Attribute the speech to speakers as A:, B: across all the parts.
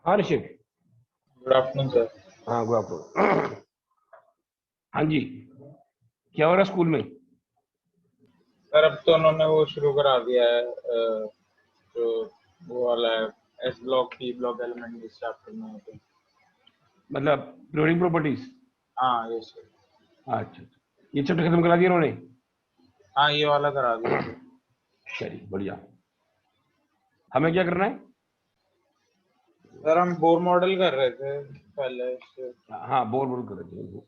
A: हाँ Rishik.
B: Good afternoon sir.
A: हाँ good afternoon. हाँ जी, क्या हो रहा है स्कूल में?
B: सर अब तो उन्होंने वो शुरू करा दिया है जो वो वाला है, S block P block element इस चैप्टर में होते हैं।
A: मतलब प्लोरिंग प्रॉपर्टीज।
B: हाँ ये सर।
A: अच्छा अच्छा, ये चैप्टर खत्म करा दिया उन्होंने।
B: हाँ ये वाला करा दिया सर।
A: चलिए बढ़िया। हमें क्या करना है?
B: सर हम बोर मॉडल कर रहे थे पहले से।
A: हाँ बोर बोर कर रहे थे।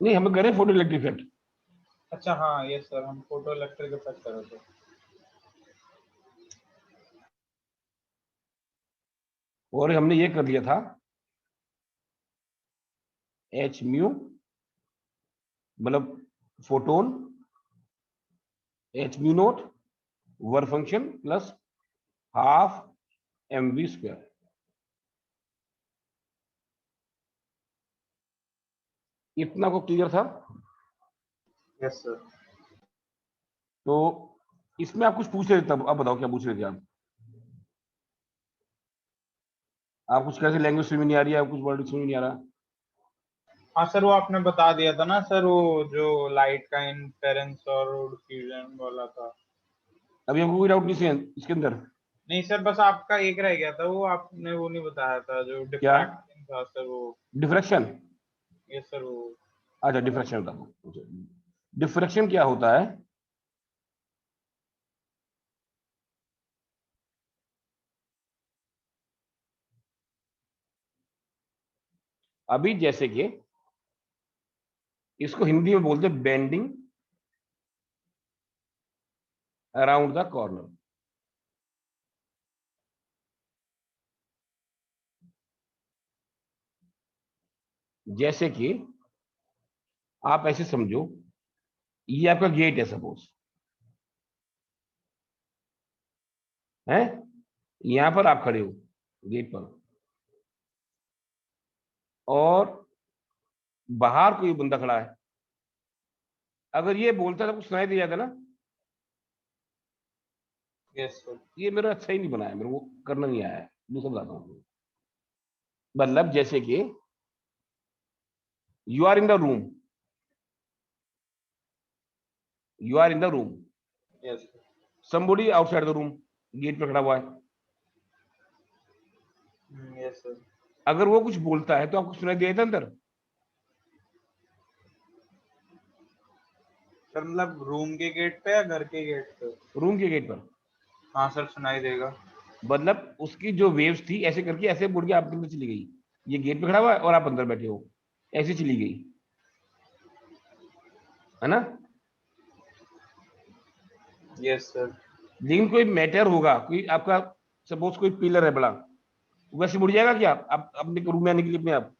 A: नहीं, हमें करें फोटो इलेक्ट्रिक इफेक्ट।
B: अच्छा हाँ ये सर, हम फोटो इलेक्ट्रिक इफेक्ट कर रहे थे।
A: और हमने ये कर लिया था एच म्यू, मतलब photon, h mu nought work function plus half m v square. इतना को क्लियर था?
B: Yes sir.
A: तो इसमें आप कुछ पूछ रहे थे, तब आप बताओ क्या पूछ रहे थे आप? आप कुछ कैसे लैंग्वेज समझ नहीं आ रही है, आप कुछ वर्ड समझ नहीं आ रहा?
B: हाँ सर, वो आपने बता दिया था ना सर, वो जो लाइट का इनफेरेंस और डिफ्यूजन वाला था।
A: अभी हमको कोई डाउट नहीं है इसके अंदर।
B: नहीं सर, बस आपका एक रह गया था, वो आपने वो नहीं बताया था जो
A: क्या?
B: डिफ्रैक्शन था सर वो।
A: डिफ्रैक्शन।
B: ये सर वो।
A: अच्छा डिफ्रैक्शन का। डिफ्रैक्शन क्या होता है? अभी जैसे कि इसको हिंदी में बोलते हैं बेंडिंग अराउंड द कॉर्नर। जैसे कि आप ऐसे समझो, ये आपका गेट है सपोज, है, यहां पर आप खड़े हो गेट पर, और बाहर कोई बंदा खड़ा है। अगर ये बोलता है तो कुछ सुनाई दे जाता ना?
B: Yes sir.
A: ये मेरा अच्छा ही नहीं बनाया, मेरे को करना नहीं आया है, दूसरा बताता हूँ। मतलब जैसे कि you are in the room, you are in the room,
B: yes
A: somebody outside the room, gate पे खड़ा हुआ है।
B: Yes sir.
A: अगर वो कुछ बोलता है तो आपको सुनाई देता अंदर?
B: सर मतलब रूम के गेट पे या घर के गेट पे?
A: रूम के गेट पर।
B: हाँ सर, सुनाई देगा।
A: मतलब उसकी जो वेव्स थी ऐसे करके ऐसे मुड़ के आपके अंदर चली गई। ये गेट पे खड़ा हुआ है और आप अंदर बैठे हो, ऐसे चली गई, है ना?
B: Yes sir.
A: लेकिन कोई मैटर होगा, कोई आपका सपोज कोई पिलर है बड़ा, वैसे मुड़ जाएगा क्या आप अपने रूम में आने के लिए अपने आप?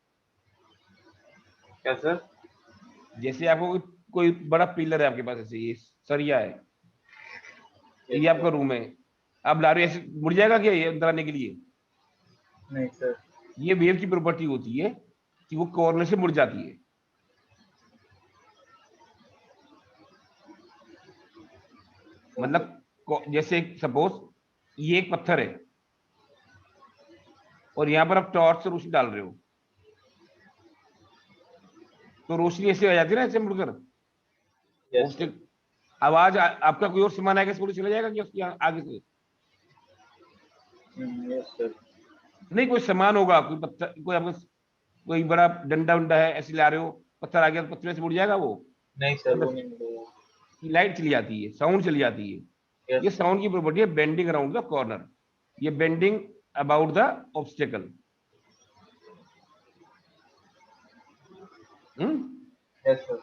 B: क्या सर?
A: जैसे आपको कोई बड़ा पिलर है आपके पास, ऐसे ये सरिया है,
B: यस
A: ये
B: सर।
A: आपका रूम है, आप ला रहे हो, ऐसे मुड़ जाएगा क्या ये अंदर आने के लिए?
B: नहीं सर।
A: ये वेव की प्रॉपर्टी होती है कि वो कॉर्नर से मुड़ जाती है।
B: Yes sir.
A: मतलब जैसे सपोज ये एक पत्थर है और यहां पर आप टॉर्च से रोशनी डाल रहे हो, तो रोशनी ऐसे आ जाती है ना, ऐसे मुड़कर
B: यस
A: उससे
B: सर।
A: आवाज आपका कोई और सामान आएगा इसको चला जाएगा कि उसकी आगे से?
B: Yes sir.
A: नहीं, कोई सामान होगा, कोई पत्थर, कोई आपका कोई बड़ा डंडा उंडा है, ऐसे ला रहे हो, पत्थर आ गया तो पत्थर से मुड़ जाएगा वो?
B: नहीं सर, वो
A: मतलब
B: नहीं मिलेगा।
A: लाइट चली जाती है, साउंड चली जाती है। ये
B: यस सर।
A: साउंड की प्रॉपर्टी है बेंडिंग अराउंड द कॉर्नर, ये bending about the obstacle. Hmm.
B: Yes sir.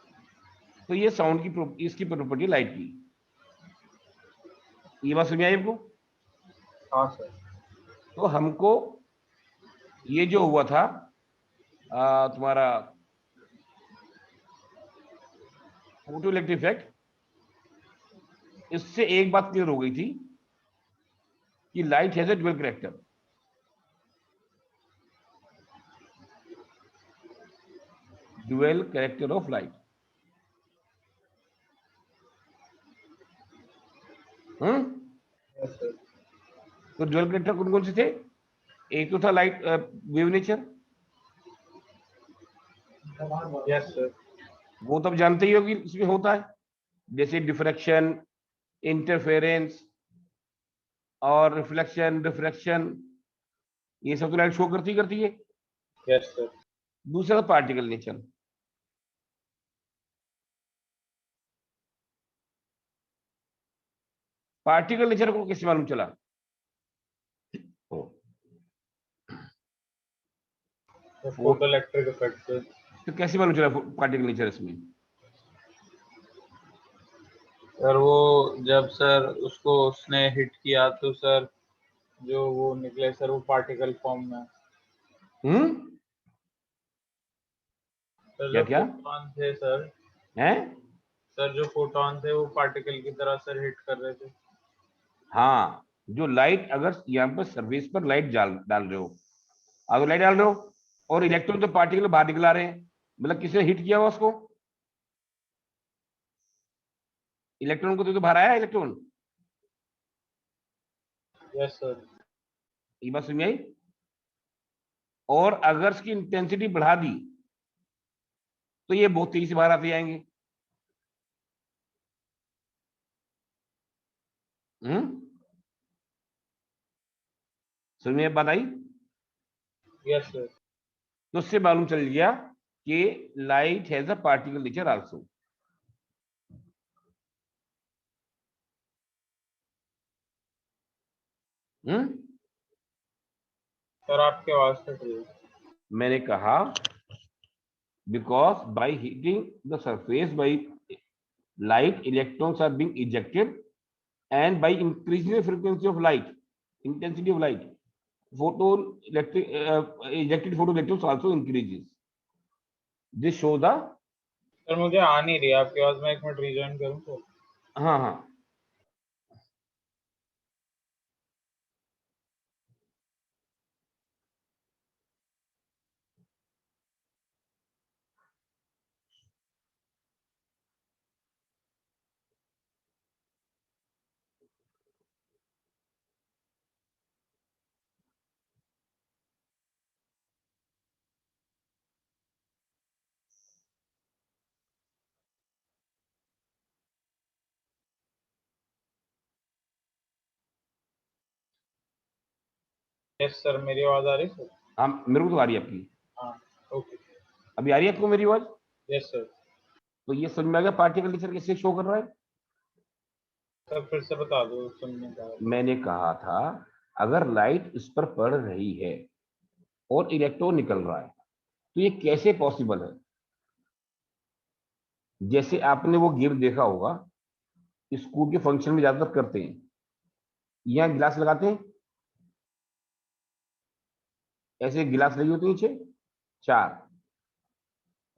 A: तो ये साउंड की इसकी प्रॉपर्टी लाइट की। ये बात समझ आई आपको?
B: हाँ सर।
A: तो हमको ये जो हुआ था तुम्हारा फोटो इलेक्ट्रिक इफेक्ट, इससे एक बात क्लियर हो गई थी कि light has a dual character. Dual character of light. Hmm.
B: Yes sir.
A: तो ड्यूअल कैरेक्टर कौन कौन से थे? एक तो था light wave nature,
B: yes sir.
A: वो तो आप जानते ही हो कि इसमें होता है, जैसे डिफ्रैक्शन, इंटरफेरेंस और रिफ्लेक्शन, रिफ्रैक्शन, ये सब तो लाइट शो करती है।
B: Yes sir.
A: दूसरा पार्टिकल नेचर। पार्टिकल नेचर को कैसे मालूम चला? ओ,
B: फोटो इलेक्ट्रिक इफेक्ट।
A: तो कैसे मालूम चला पार्टिकल नेचर इसमें?
B: सर वो जब सर उसको उसने हिट किया तो सर जो वो निकले सर वो पार्टिकल फॉर्म में।
A: हम्म,
B: सर
A: क्या
B: जो
A: क्या
B: फोटॉन थे सर,
A: है?
B: सर जो फोटॉन थे वो पार्टिकल की तरह सर हिट कर रहे थे।
A: हाँ, जो लाइट, अगर यहाँ पर सरफेस पर लाइट डाल रहे हो, आप लाइट डाल रहे हो और इलेक्ट्रॉन तो पार्टिकल बाहर निकला रहे हैं, मतलब किसने हिट किया हुआ उसको? इलेक्ट्रॉन को तो बाहर आया इलेक्ट्रॉन।
B: Yes sir.
A: ये बात समझ में आई? और अगर इसकी इंटेंसिटी बढ़ा दी तो ये बहुत तेजी से बाहर आते जाएंगे। हम्म, समझ में बात आई?
B: Yes sir.
A: तो उससे मालूम चल गया कि light has a particle nature also. Hmm,
B: sir आपके आवाज कट रही है।
A: मैंने कहा because by heating the surface by light, electrons are being ejected, and by increasing the frequency of light, intensity of light, photon electric ejected photon electrons also increases. This show the,
B: sir मुझे आ नहीं रही आपकी आवाज, मैं एक minute rejoin करूं तो।
A: हाँ हाँ,
B: यस सर, मेरी आवाज आ रही है सर?
A: हाँ मेरे को तो आ रही है आपकी।
B: हाँ। ओके।
A: अभी आ रही है आपको मेरी आवाज?
B: Yes sir.
A: तो ये समझ में आ गया पार्टिकल नेचर कैसे शो कर रहा है?
B: सर फिर से बता दो, सुनने का।
A: मैंने कहा था अगर लाइट इस पर पड़ रही है और इलेक्ट्रॉन निकल रहा है तो ये कैसे पॉसिबल है? जैसे आपने वो गेम देखा होगा, स्कूल के फंक्शन में ज्यादातर करते हैं, यहाँ गिलास लगाते हैं, ऐसे गिलास लगे होते हैं नीचे चार,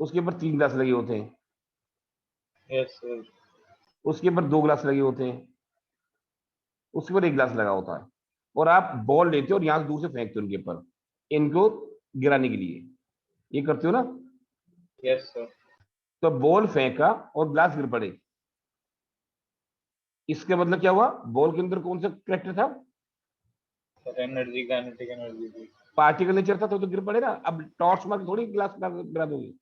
A: उसके ऊपर तीन गिलास लगे होते हैं,
B: यस सर।
A: उसके ऊपर दो गिलास लगे होते हैं, उसके ऊपर एक गिलास लगा होता है, और आप बॉल लेते हो और यहां से दूर से फेंकते हो उनके ऊपर इनको गिराने के लिए, ये करते हो ना?
B: Yes sir.
A: तो बॉल फेंका और गिलास गिर पड़े, इसका मतलब क्या हुआ? बॉल के अंदर कौन सा करेक्टर था?
B: सर एनर्जी, काइनेटिक एनर्जी थी।
A: पार्टिकल नेचर था, तो गिर पड़े ना। अब टॉर्च मार के थोड़ी गिलास गिरा दोगे।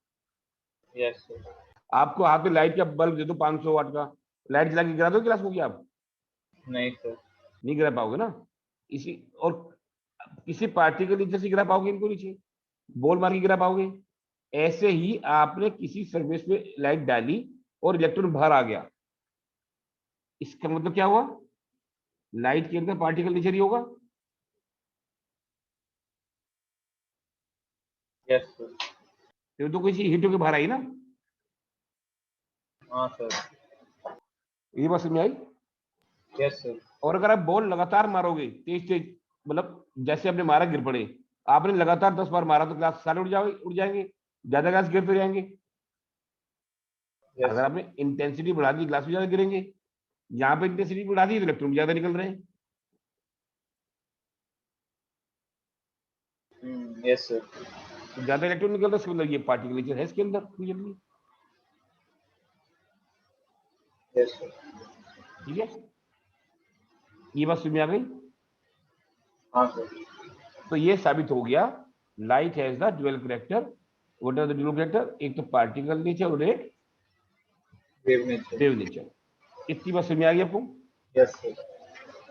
B: Yes sir.
A: आपको हाथ में लाइट का बल्ब दे दो 500 वाट का, लाइट जला के गिरा दो गिलास को? क्या आप
B: नहीं सर।
A: नहीं गिरा पाओगे ना? इसी और किसी पार्टिकल नीचे से गिरा पाओगे इनको नीचे? बॉल मार के गिरा पाओगे? ऐसे ही आपने किसी सरफेस पे लाइट डाली और इलेक्ट्रॉन बाहर आ गया, इसका मतलब क्या हुआ? लाइट के अंदर पार्टिकल नेचर ही होगा।
B: Yes sir.
A: तो किसी हिट होकर बाहर आई ना।
B: हाँ सर।
A: ये बात समझ में आई?
B: Yes sir.
A: और अगर आप बॉल लगातार मारोगे तेज तेज, मतलब जैसे आपने मारा गिर पड़े, आपने लगातार 10 बार मारा तो ग्लास सारे उड़ जाएंगे, ज्यादा ग्लास गिरते जाएंगे।
B: यस
A: अगर आपने इंटेंसिटी बढ़ा दी ग्लास भी ज्यादा गिरेंगे, यहाँ पे इंटेंसिटी बढ़ा दी तो इलेक्ट्रॉन ज्यादा निकल रहे हैं।
B: Yes sir.
A: तो ज्यादा इलेक्ट्रॉन निकल रहा है, इसका मतलब ये पार्टिकल नेचर है इसके अंदर clearly।
B: Yes sir.
A: ठीक है, ये बात समझ में आ गई?
B: हाँ सर।
A: तो ये साबित हो गया light has the dual character. What are the dual character? एक तो पार्टिकल नेचर और एक
B: वेव नेचर।
A: Wave nature. इतनी बात समझ में आ गई आपको?
B: Yes sir.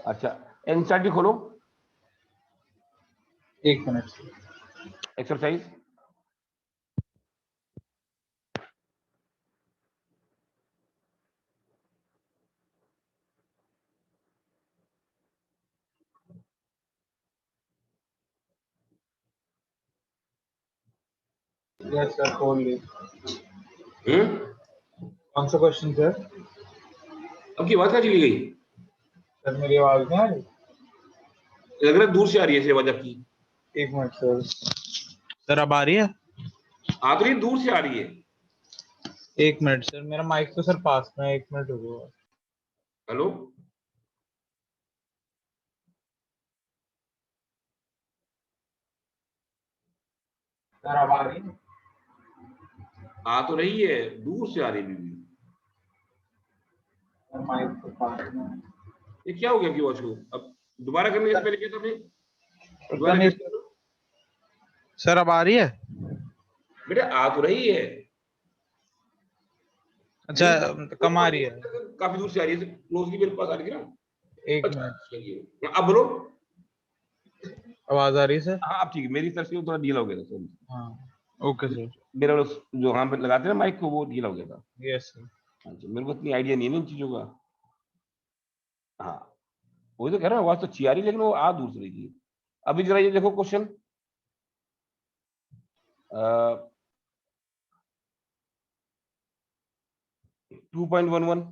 A: अच्छा, एनसीईआरटी खोलो,
B: एक minute sir.
A: Exercise.
B: Yes sir, खोल ली।
A: हम्म,
B: कौन सा क्वेश्चन सर?
A: अब की आवाज कहाँ चली गई?
B: सर मेरी आवाज नहीं आ रही?
A: लग रहा है दूर से आ रही है आवाज आपकी।
B: एक मिनट सर। सर अब आ रही है?
A: आ तो रही है, दूर से आ रही है।
B: एक मिनट सर, मेरा माइक तो सर पास में है, एक मिनट रुको।
A: हेलो,
B: सर अब आ रही है?
A: आ तो रही है, दूर से आ रही है बीबी।
B: सर माइक तो पास में है।
A: ये क्या हो गया आपकी आवाज को? अब दोबारा करने से पहले क्या था आपने?
B: पता
A: दोबारा
B: नहीं
A: कैसे?
B: सर, अब आ रही है?
A: बेटा आ तो रही है,
B: अच्छा,
A: लेकिन
B: कम आ रही है।
A: काफी दूर से आ रही है, क्लोजली मेरे पास आ रही है ना।
B: एक
A: अच्छा
B: मिनट।
A: चलिए, अब बोलो।
B: आवाज आ रही है सर?
A: हाँ अब ठीक है, मेरी तरफ से थोड़ा ढीला हो गया था सॉरी।
B: हाँ। Okay sir.
A: मेरा जो यहाँ पे लगाते हैं ना माइक को, वो ढीला हो गया था।
B: Yes sir.
A: हाँ जी, मेरे को इतनी आइडिया नहीं है ना इन चीजों का। हाँ, वही तो कह रहा हूँ, आवाज तो अच्छी आ रही है, लेकिन वो आ दूर से रही थी। अभी जरा ये देखो question, 2.11।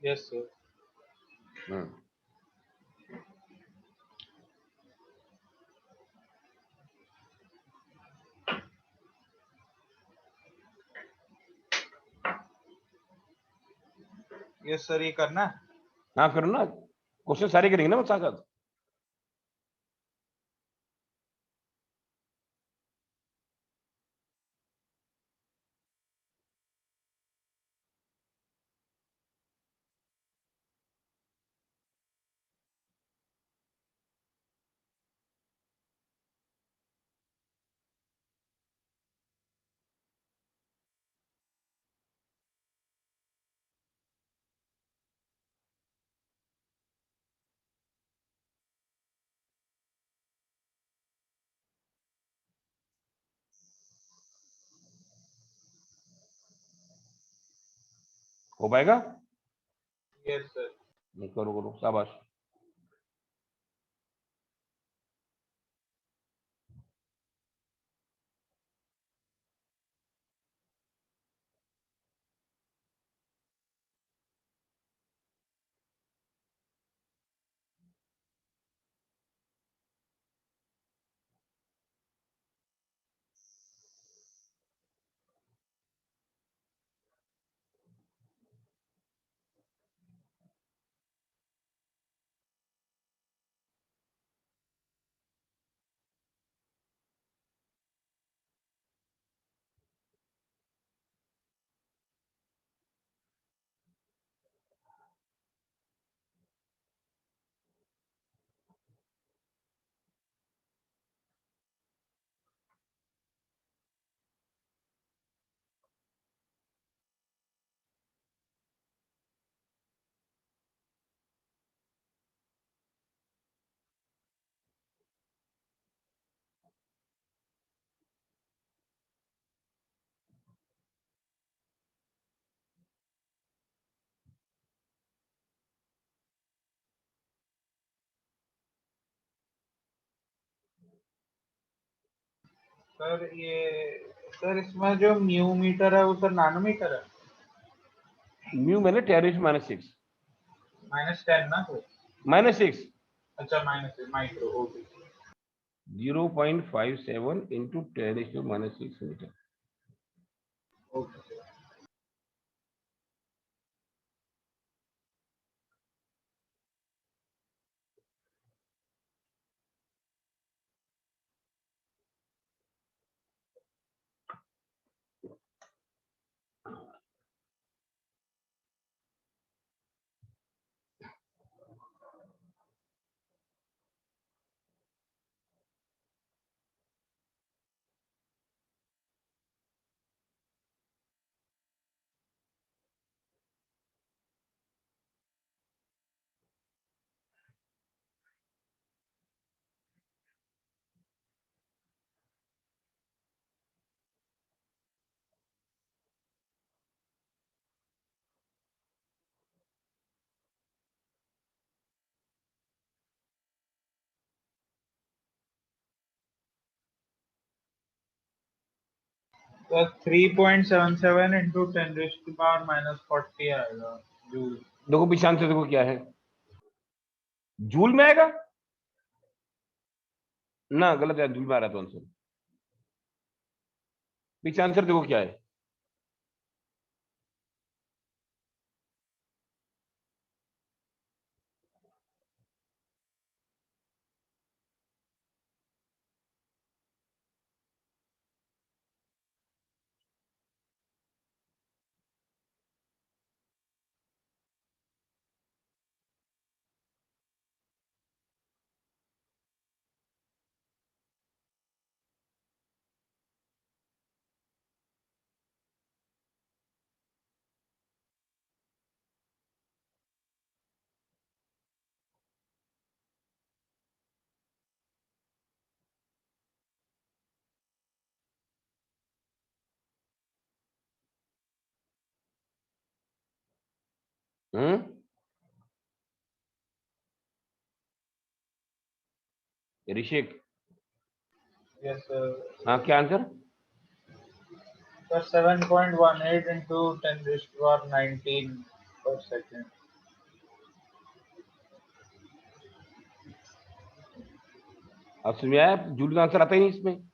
B: Yes sir. Yes sir, ये करना है?
A: हाँ करो ना, क्वेश्चन सारे करेंगे ना साथ साथ। हो पाएगा?
B: Yes sir.
A: नहीं, करो करो, शाबाश।
B: सर ये, सर इसमें जो म्यू मीटर है वो सर नैनोमीटर है?
A: म्यू मैंने 10⁻⁶।
B: -10 ना सर?
A: -6।
B: अच्छा, minus micro, okay.
A: 0.57 into 10⁻⁶ metre.
B: Okay sir. तो 3.77 into 10 raised to power minus 40 आएगा जूल।
A: देखो पीछे आंसर देखो क्या है, जूल में आएगा ना, गलत है, जूल में आ रहा था आंसर। पीछे आंसर देखो क्या है, ऋषिक।
B: Yes sir.
A: हाँ क्या answer,
B: sir 7.18 into 10 raised to power 19 per second।
A: अब समझ में आया, जूल का आंसर आता ही नहीं इसमें,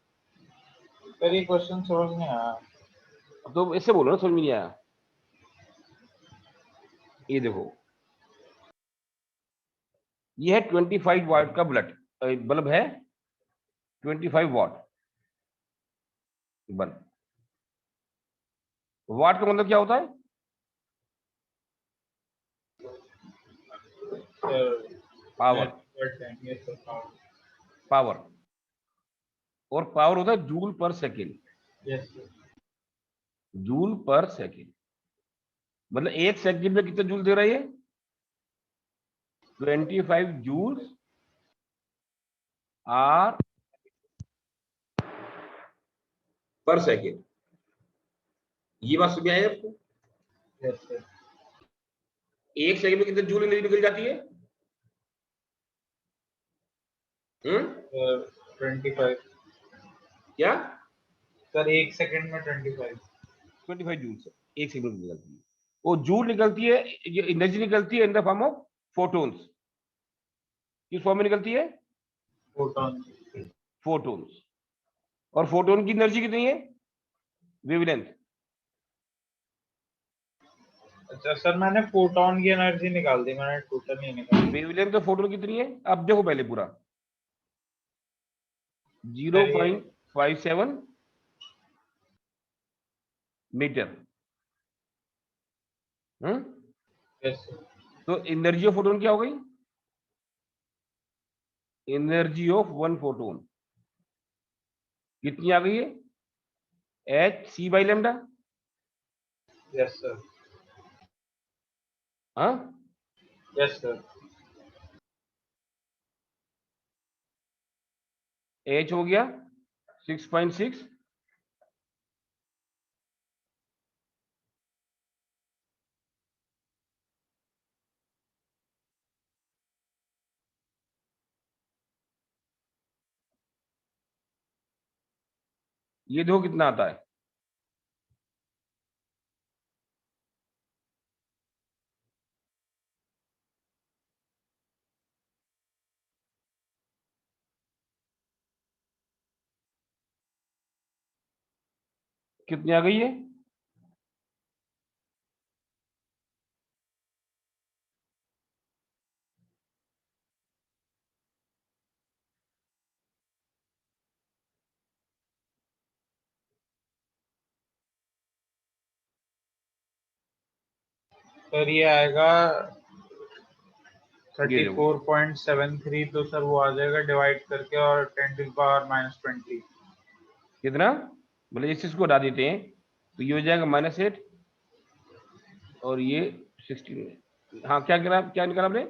B: सर ये क्वेश्चन समझ नहीं आया।
A: अब तो ऐसे बोलो ना, समझ में नहीं आया। ये देखो, ये है 25 वाट का बल्ब है, 25 वाट बल्ब। वाट का मतलब क्या होता है, पावर,
B: यस सर।
A: पावर, और पावर होता है जूल पर सेकेंड,
B: यस सर।
A: जूल पर सेकेंड, मतलब एक सेकंड में कितना जूल दे रहा है ये, 25 जूल्स आर पर सेकेंड। ये बात समझ में आई आपको,
B: यस सर।
A: एक सेकंड में कितने जूल एनर्जी निकल जाती है,
B: 25
A: क्या,
B: सर, एक सेकंड में 25।
A: 25 जूल से एक सेकंड में निकलती है, वो जूल निकलती है, ये एनर्जी निकलती है in the form of photons. किस फॉर्म में निकलती है,
B: फोटॉन।
A: फोटोन्स। और फोटोन की एनर्जी कितनी है, वेवलेंथ।
B: अच्छा सर, मैंने फोटॉन की एनर्जी निकाल दी, मैंने टोटल नहीं निकाली।
A: वेवलेंथ ऑफ फोटोन कितनी है, अब देखो पहले पूरा,
B: सर ये
A: 0.57 मीटर।
B: Yes sir.
A: तो एनर्जी ऑफ फोटोन क्या हो गई, एनर्जी ऑफ वन फोटोन कितनी आ गई है, h c by lambda.
B: Yes sir.
A: हाँ,
B: यस सर।
A: एच हो गया 6.6, ये देखो कितना आता है, कितनी आ गई है,
B: सर ये आएगा
A: ये देखो
B: 34.73, तो सर वो आ जाएगा डिवाइड करके, और 10 टू पावर -20।
A: कितना, मतलब इस चीज को हटा देते हैं तो ये हो जाएगा -8, और ये 16। हाँ क्या निकाला आपने,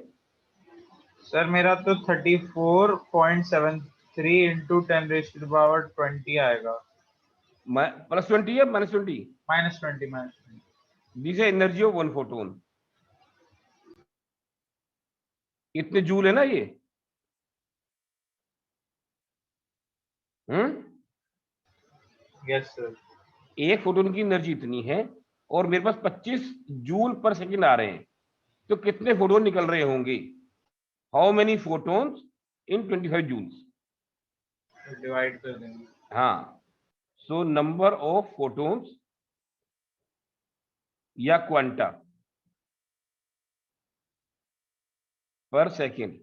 B: सर मेरा तो 34.73 इंटू 10 रेज़ टू पावर 20 आएगा।
A: +20 है, -20,
B: -20।
A: दिस है एनर्जी ऑफ वन फोटोन, इतने जूल है ना ये।
B: Yes sir.
A: एक फोटोन की एनर्जी इतनी है और मेरे पास 25 जूल पर सेकंड आ रहे हैं, तो कितने फोटोन निकल रहे होंगे? How many photons in 25 joules?
B: Divide कर देंगे।
A: हाँ, सो नंबर ऑफ फोटोन्स या क्वांटा पर सेकेंड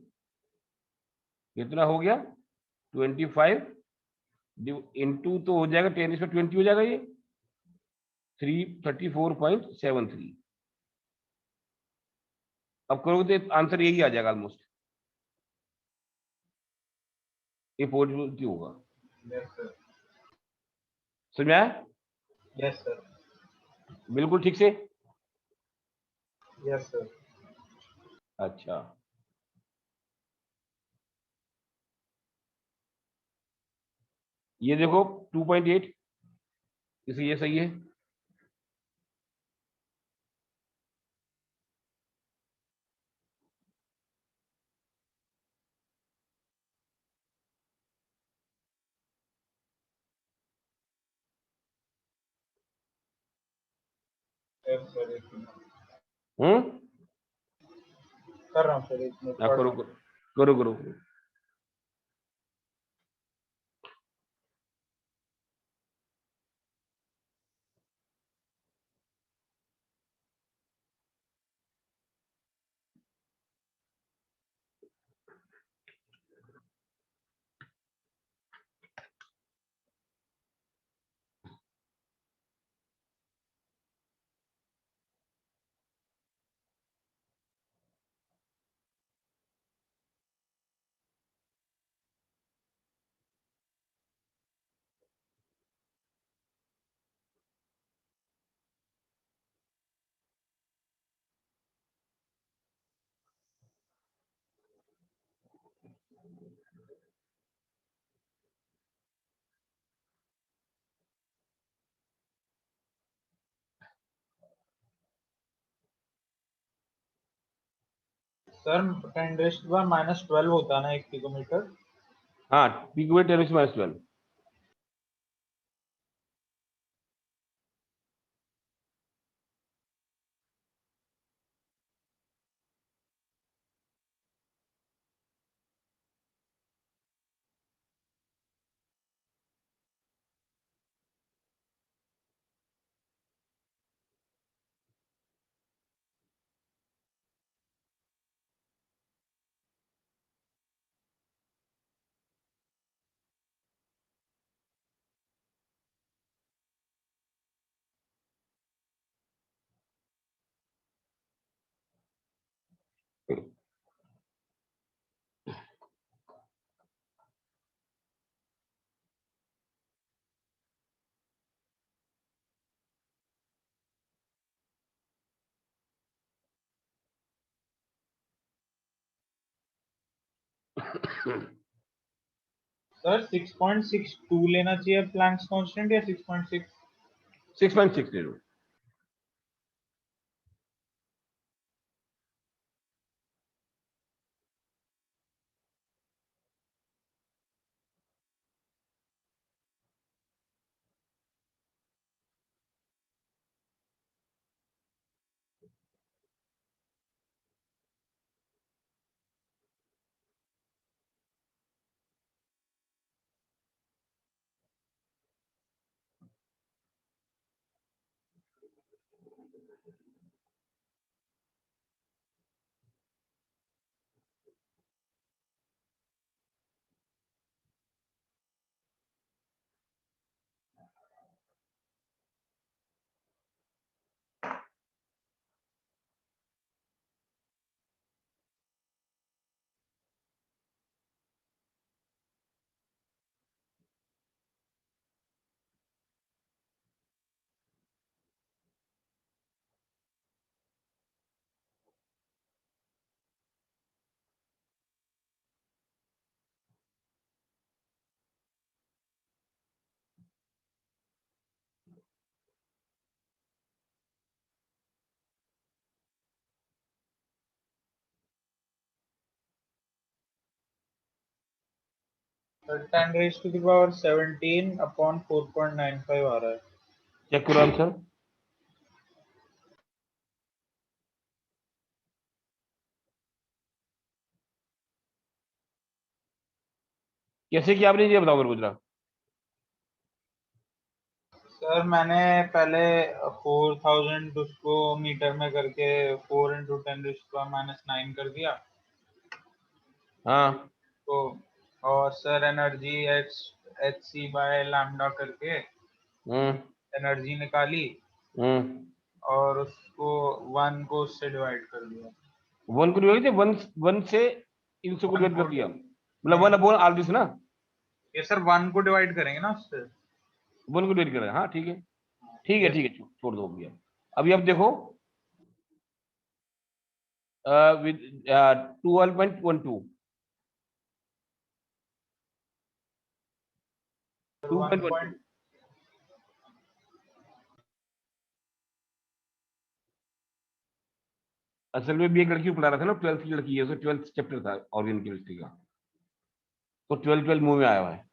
A: कितना हो गया? 25 इंटू तो हो जाएगा 10⁻20 हो जाएगा, ये 334.73। अब करोगे तो आंसर यही आ जाएगा ऑलमोस्ट, ये पॉसिबिलिटी होगा।
B: Yes sir.
A: समझ में आया?
B: Yes sir.
A: बिल्कुल ठीक से।
B: Yes sir.
A: अच्छा, ये देखो 2.8, इसलिए ये सही है।
B: यस सर, एक मिनट
A: हम्म,
B: कर रहा हूँ सर, एक मिनट पढ़
A: करो
B: रहा हूँ।
A: करो करो करो।
B: सर 10⁻⁻12 होता है ना 1 पिकोमीटर?
A: हाँ, पिकोमीटर 10⁻12।
B: सर 6.62 लेना चाहिए प्लैंक्स कांस्टेंट या 6.6?
A: 6.6 ले लो।
B: सर 10⁻17 अपॉन 4.95 आ रहा है।
A: चेक करो आंसर। कैसे किया आपने, ये बताओ मेरे को जरा।
B: सर मैंने पहले 4000 उसको मीटर में करके 4 इंटू 10⁻⁹ कर दिया
A: हाँ।
B: तो, और sir energy h c by lambda करके
A: हम्म।
B: एनर्जी निकाली
A: हम्म।
B: और उसको 1 को उससे डिवाइड कर दिया।
A: 1 को डिवाइड, वन वन से इनसे को
B: 1
A: डिवाइड
B: को
A: कर दिया, मतलब
B: नहीं,
A: 1/r ना।
B: ये सर 1 को डिवाइड करेंगे ना उससे।
A: 1 को डिवाइड कर रहे हैं, हाँ ठीक है, ठीक है
B: यस।
A: ठीक है, छोड़ दो भैया। अभी आप देखो, with 12.12,
B: sir
A: two point
B: 1
A: one two
B: point
A: असल में भी एक लड़की को पढ़ा रहा था ना, 12th की लड़की है, उसका 12th चैप्टर था ऑर्गेनिक केमिस्ट्री का, तो 12 मुंह में आया हुआ है।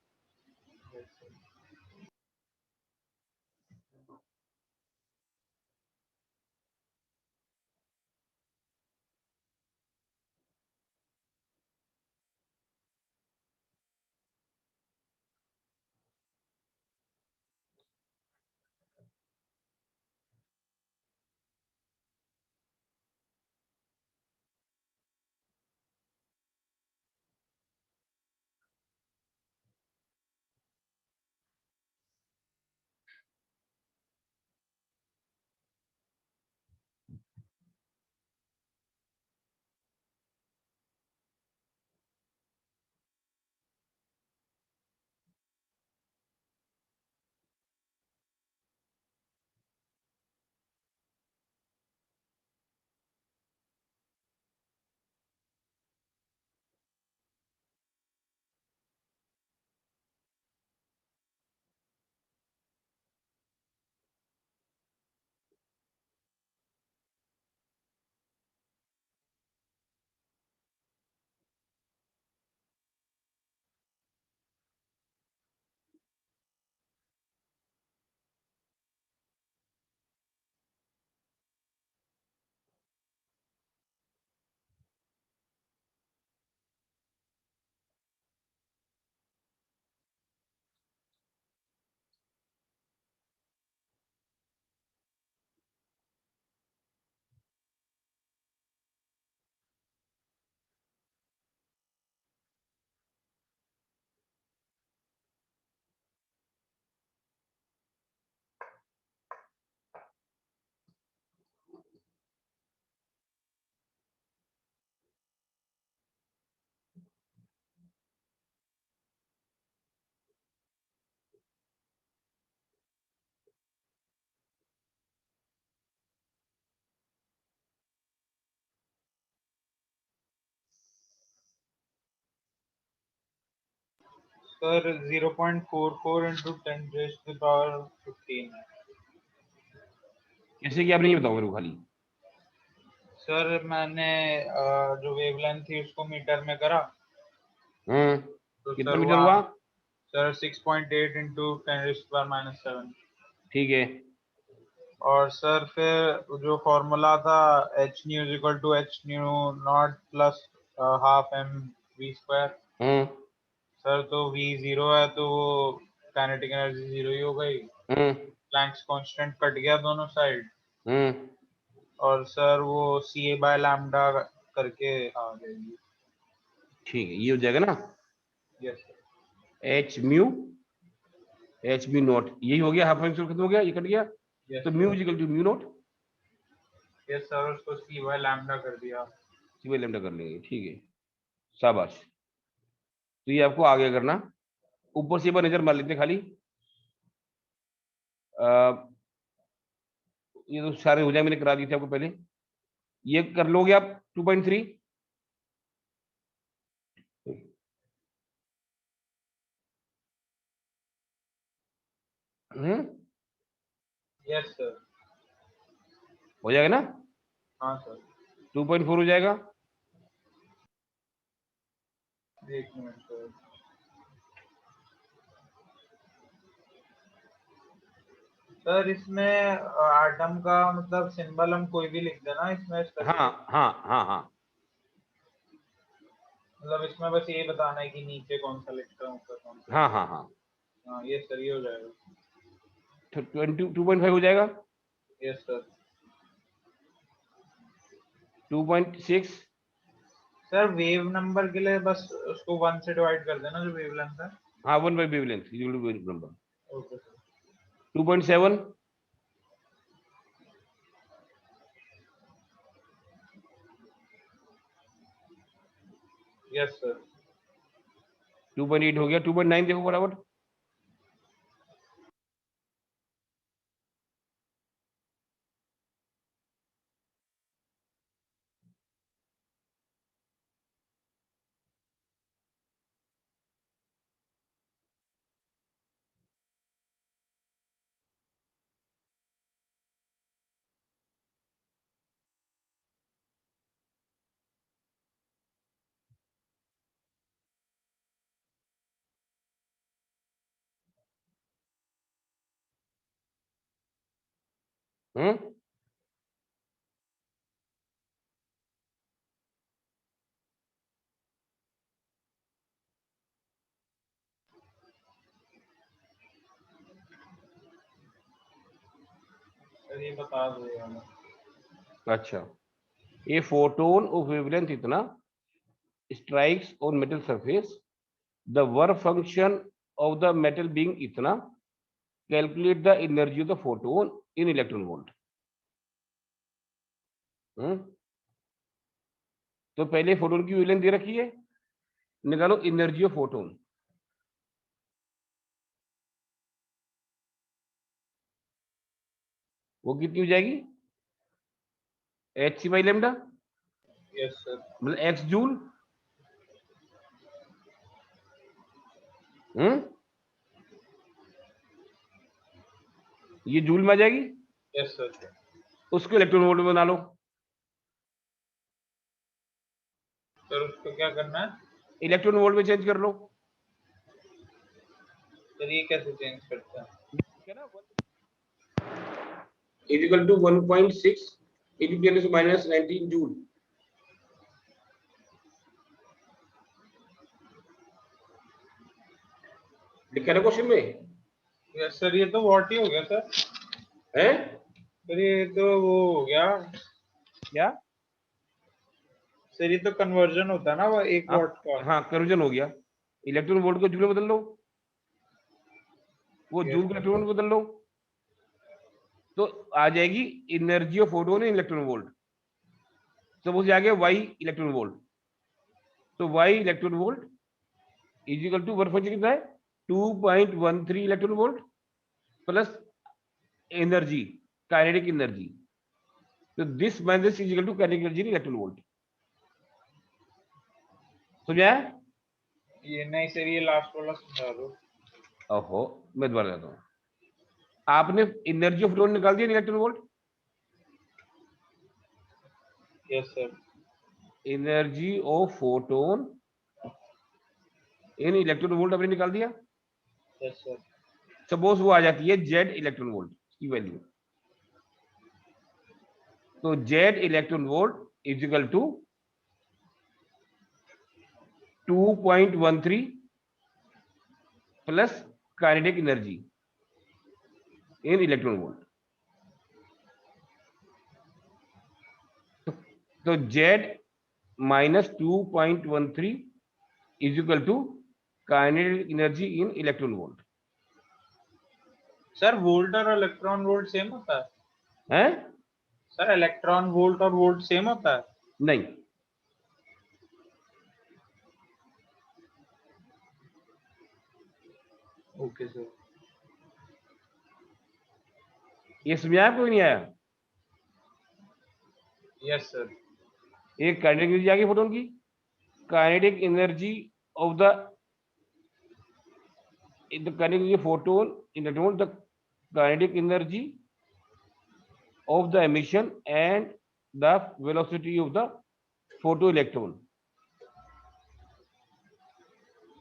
B: सर 0.44 इंटू 10⁻15 है।
A: कैसे किया आपने, ये बताओ मेरे को खाली।
B: सर मैंने जो वेवलेंथ थी उसको मीटर में करा तो
A: कितना
B: सर
A: मीटर
B: हुआ
A: हुआ?
B: सर 6.8 इंटू 10⁻⁷
A: ठीक है।
B: और सर फिर जो फॉर्मूला था h nu is equal to h nu nought plus half m v square.
A: Hmm.
B: Sir तो वी जीरो है तो वो काइनेटिक एनर्जी जीरो ही हो गई।
A: हम्म।
B: प्लैंक्स कांस्टेंट कट गया दोनों साइड
A: हम्म।
B: और सर वो सी ए बाय लैम्डा करके आ जाएगी।
A: ठीक है, ये हो जाएगा ना,
B: यस
A: एच म्यू नॉट, यही हो गया, हाफ फंक्शन खत्म हो गया, ये कट गया, तो mu
B: sir.
A: Equal to mu nought
B: yes sir उसको सी बाय लैम्डा कर दिया।
A: सिवाय लैम्डा कर लेंगे, ठीक है, शाबाश। तो ये आपको आगे करना, ऊपर से एक बार नजर मार लेते हैं खाली। ये तो सारे हो जाए, मैंने करा दिए थे आपको पहले, ये कर लोगे आप 2.3।
B: Yes sir.
A: हो जाएगा ना,
B: हाँ सर।
A: 2.4 हो जाएगा।
B: एक मिनट सर। सर इसमें एटम का मतलब सिंबल हम कोई भी लिख देना इसमें
A: हाँ
B: स्पेसिफिक,
A: हाँ हाँ हाँ
B: मतलब इसमें बस ये बताना है कि नीचे कौन सा इलेक्ट्रॉन ऊपर कौन सा।
A: हाँ हाँ हाँ।
B: हाँ ये सही हो जाएगा।
A: तो 22.5 हो जाएगा।
B: Yes sir.
A: 2.6।
B: Sir wave number के लिए बस उसको 1 से डिवाइड कर देना जो वेव लेंथ है।
A: हाँ 1 by wavelength number.
B: Okay sir.
A: 2.7।
B: Yes sir.
A: 2.8 हो गया। 2.9 देखो फटाफट। हम्म।
B: सर ये बता दो ये हमें।
A: अच्छा, ये फोटोन ऑफ वेवलेंथ इतना strikes on metal surface, the work function of the metal being इतना, calculate the energy of the photon in electron volt. तो पहले फोटोन की वेवलेंथ दे रखी है, निकालो एनर्जी ऑफ फोटोन। वो कितनी हो जाएगी? H c by lambda,
B: yes sir.
A: मतलब एक्स जूल। हम्म, ये जूल में आ जाएगी।
B: Yes sir.
A: उसको इलेक्ट्रॉन वोल्ट में बना लो।
B: सर उसको क्या करना है?
A: इलेक्ट्रॉन वोल्ट में चेंज कर लो।
B: सर ये कैसे चेंज करते हैं?
A: Is equal to 1.6 into 10 to minus 19 joule. लिखा ना क्वेश्चन में
B: यस सर, ये तो वॉट ही हो गया सर।
A: है।
B: सर ये तो वो हो गया।
A: क्या?
B: सर ये तो कन्वर्जन होता है ना वो 1
A: हाँ
B: वॉट का।
A: हाँ, कन्वर्जन हो गया। इलेक्ट्रॉन वोल्ट को जूल में बदल लो, वो
B: यस
A: जूल को
B: सर।
A: इलेक्ट्रॉन में बदल लो, तो आ जाएगी energy of photon in electron volt. Suppose आ गया वाई इलेक्ट्रॉन वोल्ट, तो Y electron volt is equal to work function कितना है? 2.13 electron volt plus energy, kinetic energy. तो this minus is equal to kinetic energy in electron volt. समझा?
B: ये नहीं sir, ये लास्ट वाला समझा दो।
A: ओहो, मैं दोबारा जाता हूँ। आपने एनर्जी ऑफ फोटोन निकाल दिया electron volt.
B: Yes sir.
A: Energy of photon in electron volt आपने निकाल दिया।
B: Yes sir.
A: सपोज वो आ जाती है जेड इलेक्ट्रॉन वोल्ट की वैल्यू। तो Z electron volt is equal to 2.13 plus kinetic energy in electron volt. तो Z minus 2.13 is equal to kinetic energy in electron volt.
B: Sir volt और electron volt same होता है?
A: है?
B: Sir electron volt और volt same होता है?
A: नहीं,
B: okay sir.
A: ये समझ आया कोई नहीं आया?
B: Yes sir.
A: एक काइनेटिक एनर्जी आ गई फोटोन की, kinetic energy of the kinetic energy photon in the electron, the kinetic energy of the emission and the velocity of the photoelectron।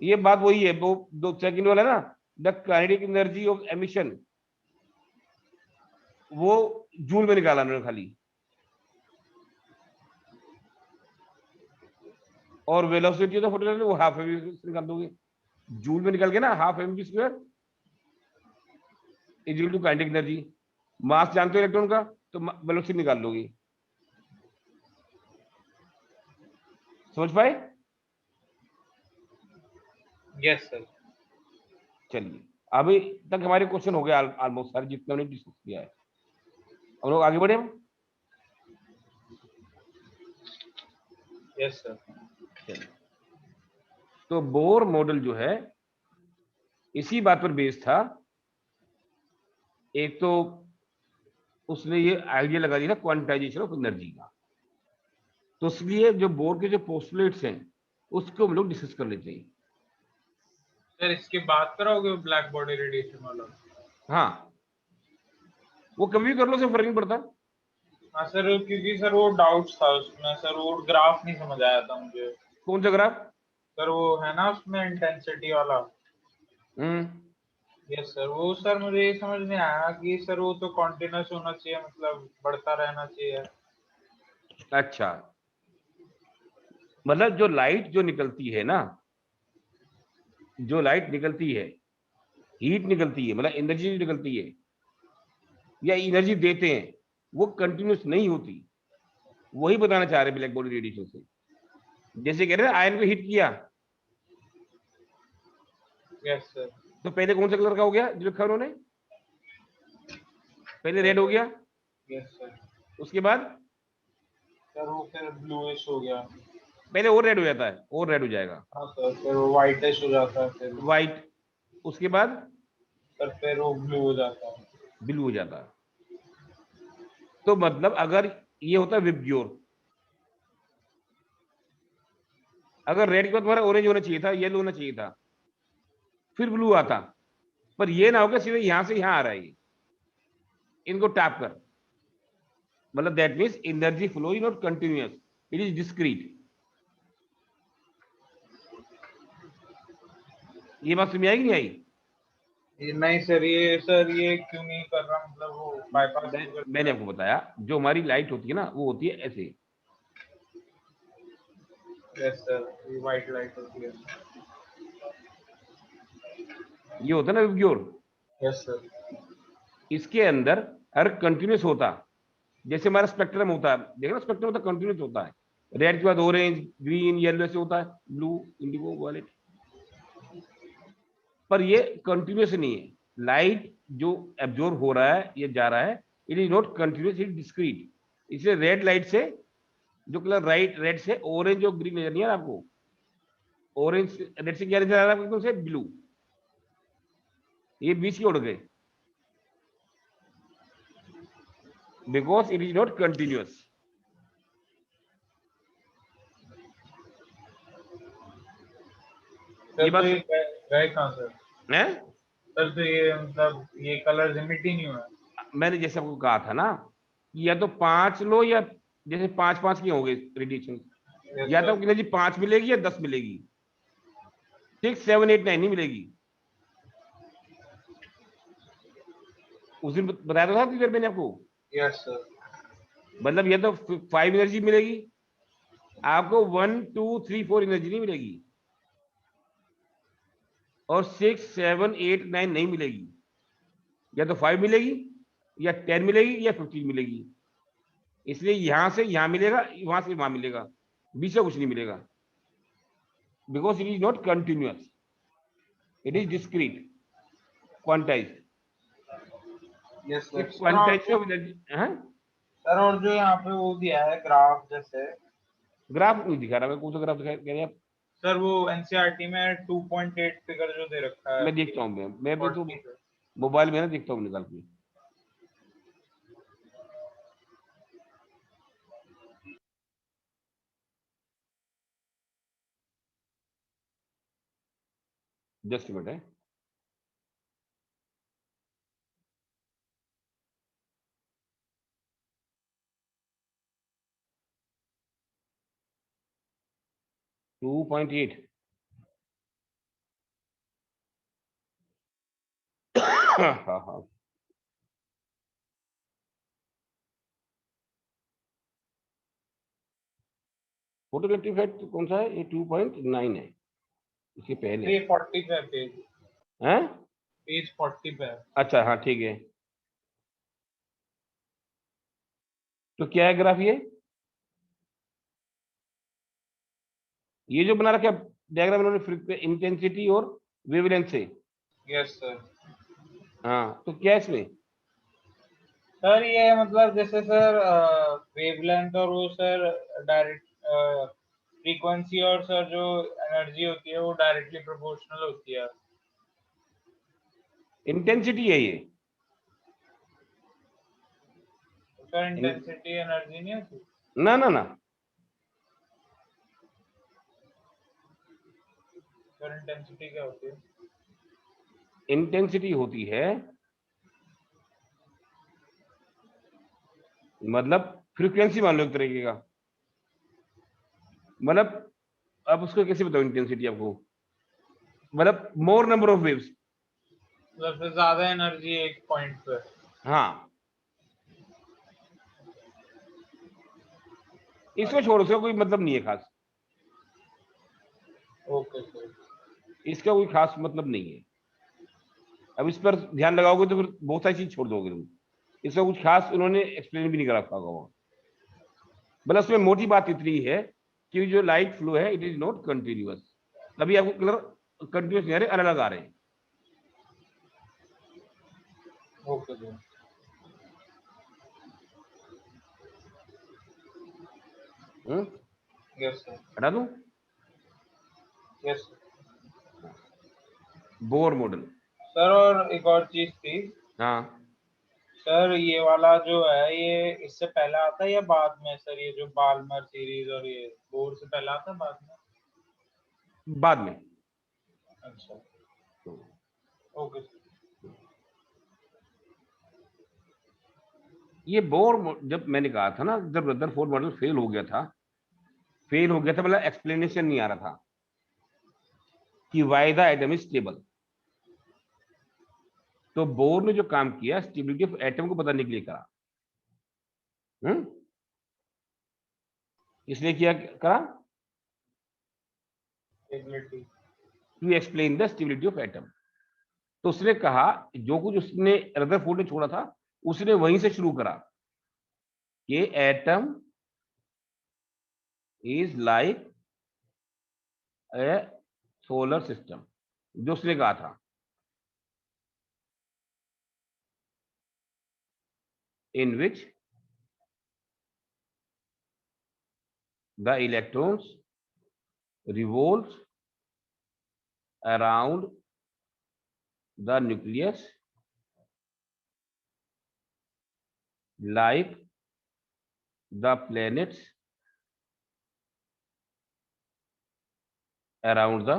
A: ये बात वही है, वो 2 सेकंड वाला ना, the kinetic energy of emission वो जूल में निकाला उन्होंने खाली, और वेलोसिटी तो फोटो वो हाफ एम निकाल दोगे, जूल में निकल के ना, half M square is equal to kinetic energy. Mass जानते हो इलेक्ट्रॉन का, तो वेलोसिटी निकाल लोगे। समझ पाए?
B: Yes sir.
A: चलिए, अभी तक हमारे क्वेश्चन हो गए ऑलमोस्ट सारे जितने हमने डिस्कस किया है। हम लोग आगे बढ़े हम।
B: Yes sir.
A: चलिए, तो बोर मॉडल जो है इसी बात पर बेस्ड था। एक तो उसने ये आइडिया लगा दिया था क्वांटाइजेशन ऑफ एनर्जी का, तो इसलिए जो बोर के जो पोस्टुलेट्स हैं उसको हम लोग डिस्कस कर लेते हैं।
B: सर इसके बात कराओगे ब्लैक बॉडी रेडिएशन वाला?
A: हाँ, वो कभी भी कर लो, से फर्क नहीं पड़ता।
B: हाँ सर, क्योंकि सर वो डाउट्स था उसमें सर, वो ग्राफ नहीं समझ आया था मुझे।
A: कौन सा ग्राफ?
B: सर वो है ना उसमें इंटेंसिटी वाला।
A: हम्म,
B: यस सर, वो सर मुझे ये समझ नहीं आया कि सर वो तो कॉन्टिन्यूस होना चाहिए, मतलब बढ़ता रहना चाहिए।
A: अच्छा, मतलब जो लाइट जो निकलती है ना, जो लाइट निकलती है, हीट निकलती है, मतलब एनर्जी निकलती है या एनर्जी देते हैं, वो कंटिन्यूस नहीं होती। वही बताना चाह रहे ब्लैक बॉडी रेडिएशन से। जैसे कह रहे हैं आयन को हिट किया,
B: यस सर।
A: तो पहले कौन सा कलर का हो गया जो लिखा उन्होंने? पहले रेड हो गया,
B: यस सर।
A: उसके बाद
B: सर वो फिर ब्लूइश हो गया।
A: पहले और रेड हो जाता है, और रेड हो जाएगा,
B: हाँ सर, फिर वो व्हाइटिश हो जाता है फिर।
A: व्हाइट, उसके बाद
B: सर फिर वो ब्लू हो जाता है।
A: ब्लू हो जाता है। तो मतलब अगर ये होता है विबग्योर, अगर रेड के बाद तुम्हारा ऑरेंज होना चाहिए था, येलो होना चाहिए था, फिर ब्लू आता, पर ये ना होगा सीधे यहां से यहां आ रहा है, इनको टैप कर, मतलब that means energy flow is not continuous, it is discrete. ये बात समझ आई कि नहीं आई?
B: ये नहीं सर, ये क्यों नहीं कर रहा, मतलब वो बाईपास क्यों कर
A: मैंने
B: दिया?
A: आपको बताया, जो हमारी लाइट होती है ना वो होती है ऐसे,
B: यस सर, ये व्हाइट लाइट होती है।
A: ये होता है ना विबग्योर,
B: यस सर।
A: इसके अंदर हर कंटिन्यूस होता, जैसे हमारा स्पेक्ट्रम होता है, देखना स्पेक्ट्रम होता कंटिन्यूस होता है, रेड के बाद ऑरेंज, ग्रीन, येलो से होता है, ब्लू, इंडिगो, वायलेट। पर ये कंटिन्यूस नहीं है, लाइट जो एब्जॉर्ब हो रहा है, ये जा रहा है, it is not continuous, it discrete. इसलिए रेड लाइट से, जो कलर राइट रेड से ऑरेंज और ग्रीन नजर नहीं आ रहा आपको, ऑरेंज रेड से क्या नजर आ रहा है आपको? से ब्लू, ये बीच के उड़ गए, because it is not continuous.
B: Sir
A: ये
B: तो
A: बात
B: ये गए कहाँ सर?
A: है,
B: सर तो ये मतलब ये कलर इमिट ही नहीं हुआ।
A: मैंने जैसे आपको कहा था ना, कि या तो 5 लो, या जैसे 5-5 की होंगे रेडिएशन,
B: यस
A: या तो
B: सर।
A: एनर्जी 5 मिलेगी या 10 मिलेगी, 6, 7, 8, 9 नहीं मिलेगी। उस दिन बताया तो था कि मैंने आपको,
B: यस सर।
A: मतलब या तो 5 एनर्जी मिलेगी आपको, 1, 2, 3, 4 एनर्जी नहीं मिलेगी, और 6, 7, 8, 9 नहीं मिलेगी। या तो 5 मिलेगी, या 10 मिलेगी, या 15 मिलेगी। इसलिए यहां से यहां मिलेगा, वहां से वहां मिलेगा, बीच में कुछ नहीं मिलेगा, because it is not continuous, it is discrete, quantize.
B: Yes
A: ये
B: सर।
A: क्वांटाइजेशन ऑफ एनर्जी, हाँ।
B: सर और जो यहाँ पे वो दिया है ग्राफ जैसे,
A: ग्राफ नहीं दिखा रहा, मैं कौन सा ग्राफ दिखा कह रहे हैं आप?
B: सर वो एनसीईआरटी में 2.8 फिगर जो दे रखा है
A: मैं देखता हूँ, मैं भी तो
B: 40 पे।
A: मोबाइल में ना देखता हूँ निकाल के। जस्ट मिनट है। टू पॉइंट एट हाँ हाँ, फोटो इलेक्ट्रिक इफेक्ट कौन सा है? ये 2.9 है, इसके पहले
B: ये 40 पे पेज,
A: है।
B: पेज 40 पे है।
A: अच्छा हाँ ठीक है। तो क्या है ग्राफ ये जो बना रखा डायग्राम इन्होंने इंटेंसिटी और वेवलेंथ से।
B: Yes sir.
A: हाँ तो क्या है इसमें?
B: सर ये मतलब जैसे सर वेवलेंथ और वो सर डायरेक्ट फ्रीक्वेंसी और सर जो एनर्जी होती है वो डायरेक्टली प्रोपोर्शनल होती है।
A: इंटेंसिटी है ये।
B: सर इंटेंसिटी एनर्जी नहीं होती?
A: ना ना ना,
B: सर इंटेंसिटी क्या होती है?
A: इंटेंसिटी होती है मतलब फ्रीक्वेंसी मान लो एक तरीके का, मतलब अब उसको कैसे बताओ इंटेंसिटी आपको, मतलब मोर नंबर ऑफ वेव्स।
B: मतलब फिर ज्यादा एनर्जी एक पॉइंट पे।
A: हाँ इसको छोड़ो, उसका कोई मतलब नहीं है खास,
B: ओके सर।
A: इसका कोई खास मतलब नहीं है। अब इस पर ध्यान लगाओगे तो फिर बहुत सारी चीज छोड़ दोगे तुम, इसका कुछ खास उन्होंने एक्सप्लेन भी नहीं कर रखा होगा। मतलब उसमें मोटी बात इतनी है कि जो लाइट फ्लो है इट इज नॉट कंटिन्यूअस। अभी आपको कलर कंटिन्यूस नहीं आ रहे, अलग अलग आ रहे हैं।
B: Okay sir. Yes sir.
A: हटा दूं?
B: Yes
A: Bohr model.
B: सर। और एक और चीज थी
A: हाँ
B: सर, ये वाला जो है ये इससे पहले आता है या बाद में सर? ये जो बाल्मर सीरीज और ये बोर से पहले आता है बाद में?
A: बाद में।
B: अच्छा। Okay sir.
A: ये बोर जब मैंने कहा था ना, जब रदरफोर्ड मॉडल फेल हो गया था, मतलब एक्सप्लेनेशन नहीं आ रहा था कि why the atom is stable. तो बोर ने जो काम किया स्टेबिलिटी ऑफ एटम को बताने के लिए करा। इसलिए क्या करा?
B: Stability.
A: To explain the stability of atom. तो उसने कहा, जो कुछ उसने रदरफोर्ड ने छोड़ा था उसने वहीं से शुरू करा कि atom is like a solar system, जो उसने कहा था, in which the electrons revolves around the nucleus like the planets around the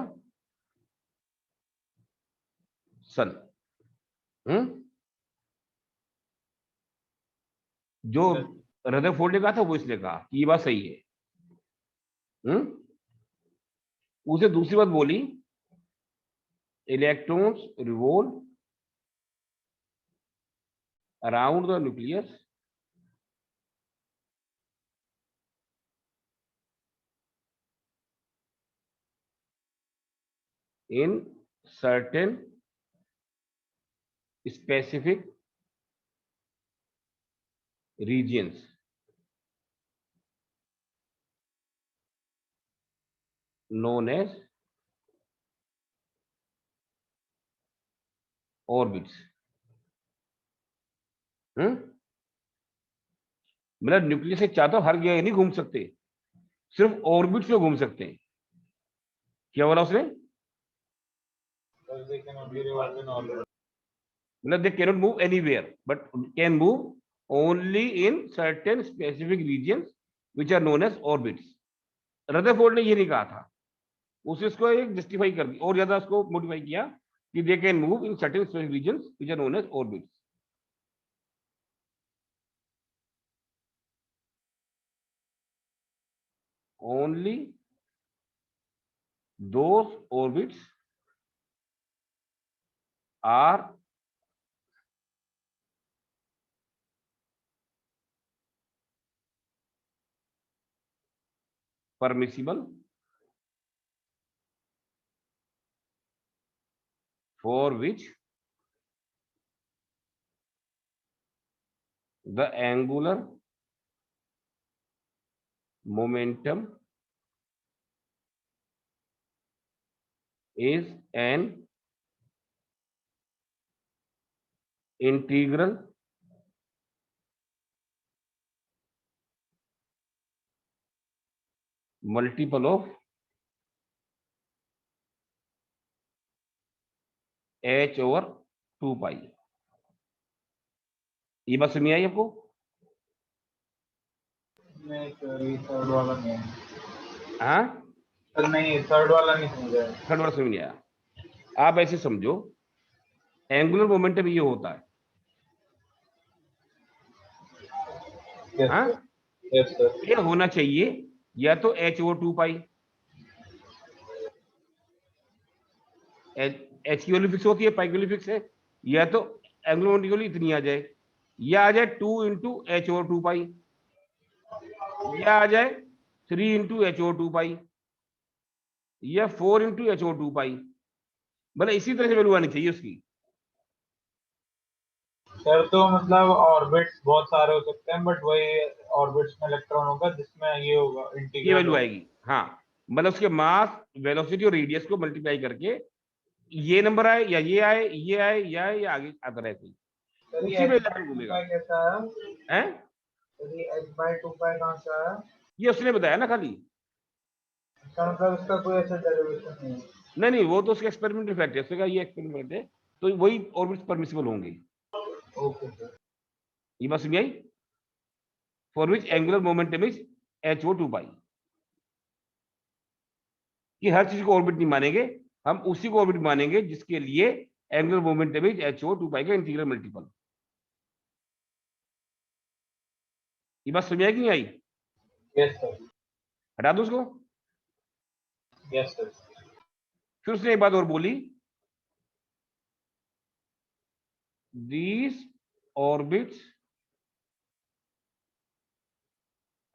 A: sun। जो रदरफोर्ड ने कहा था वो इसने कहा कि ये बात सही है। उसे दूसरी बात बोली, electrons revolve around the nucleus in certain specific regions known as orbits। मतलब न्यूक्लियस से चाहता हर जगह नहीं घूम सकते, सिर्फ ऑर्बिट्स में घूम सकते हैं। क्या बोला उसने? मतलब they cannot move anywhere but can move only in certain specific regions which are known as orbits। Rutherford ने ये नहीं कहा था, उसने इसको एक जस्टिफाई कर दी और ज्यादा उसको मोडिफाई किया कि they can move in certain specific regions which are known as orbits. Only those orbits are permissible for which the angular momentum is an integral multiple of h over 2 पाई। ये बात समझ आई आपको?
B: नहीं सर, ये third वाला नहीं है।
A: हाँ
B: सर नहीं, थर्ड वाला नहीं समझा।
A: थर्ड वाला समझ नहीं आया। आप ऐसे समझो, एंगुलर मोमेंटम ये होता है।
B: यस
A: हाँ
B: सर, यस सर,
A: ये होना चाहिए या तो h over 2 पाई, एच की वैल्यू फिक्स होती है, पाई की वैल्यू फिक्स है, या तो एंगुलर मोमेंटम की वैल्यू इतनी आ जाए, या आ जाए 2 इंटू एच ओवर 2 पाई, या आ जाए 3 इंटू एच ओवर 2 पाई, या 4 इंटू एच ओवर 2 पाई। मतलब इसी तरह से वैल्यू आनी चाहिए उसकी।
B: सर तो मतलब ऑर्बिट्स बहुत सारे हो सकते हैं, बट वही ऑर्बिट्स में इलेक्ट्रॉन होगा जिसमें ये होगा
A: ये
B: इंटीग्रल
A: वैल्यू आएगी। हाँ मतलब उसके मास, वेलोसिटी और रेडियस को मल्टीप्लाई करके ये नंबर आए या ये आए, ये आए या ये आगे आता रहे,
B: सर
A: उसी
B: ये
A: में
B: h by
A: इलेक्ट्रॉन
B: 2
A: घूमेगा।
B: पाई कैसा है?
A: हैं?
B: सर ये h by 2 पाई कहाँ से आया?
A: ये उसने बताया ना खाली।
B: इसका मतलब इसका कोई ऐसा डेरिवेशन नहीं है।
A: नहीं नहीं, वो तो उसका एक्सपेरिमेंटल फैक्ट है, उसका ये एक्सपेरिमेंट है, तो वही ऑर्बिट्स परमिसिबल होंगे।
B: ओके सर,
A: ये बात समझ आई? For which angular momentum is H O 2 pi. कि हर चीज को ऑर्बिट नहीं मानेंगे, हम उसी को ऑर्बिट मानेंगे जिसके लिए angular momentum is H O 2 pi का इंटीग्रल मल्टीपल। ये बात समझ आई कि नहीं आई?
B: यस सर,
A: हटा दो उसको।
B: Yes sir.
A: फिर उसने एक बात और बोली, these orbits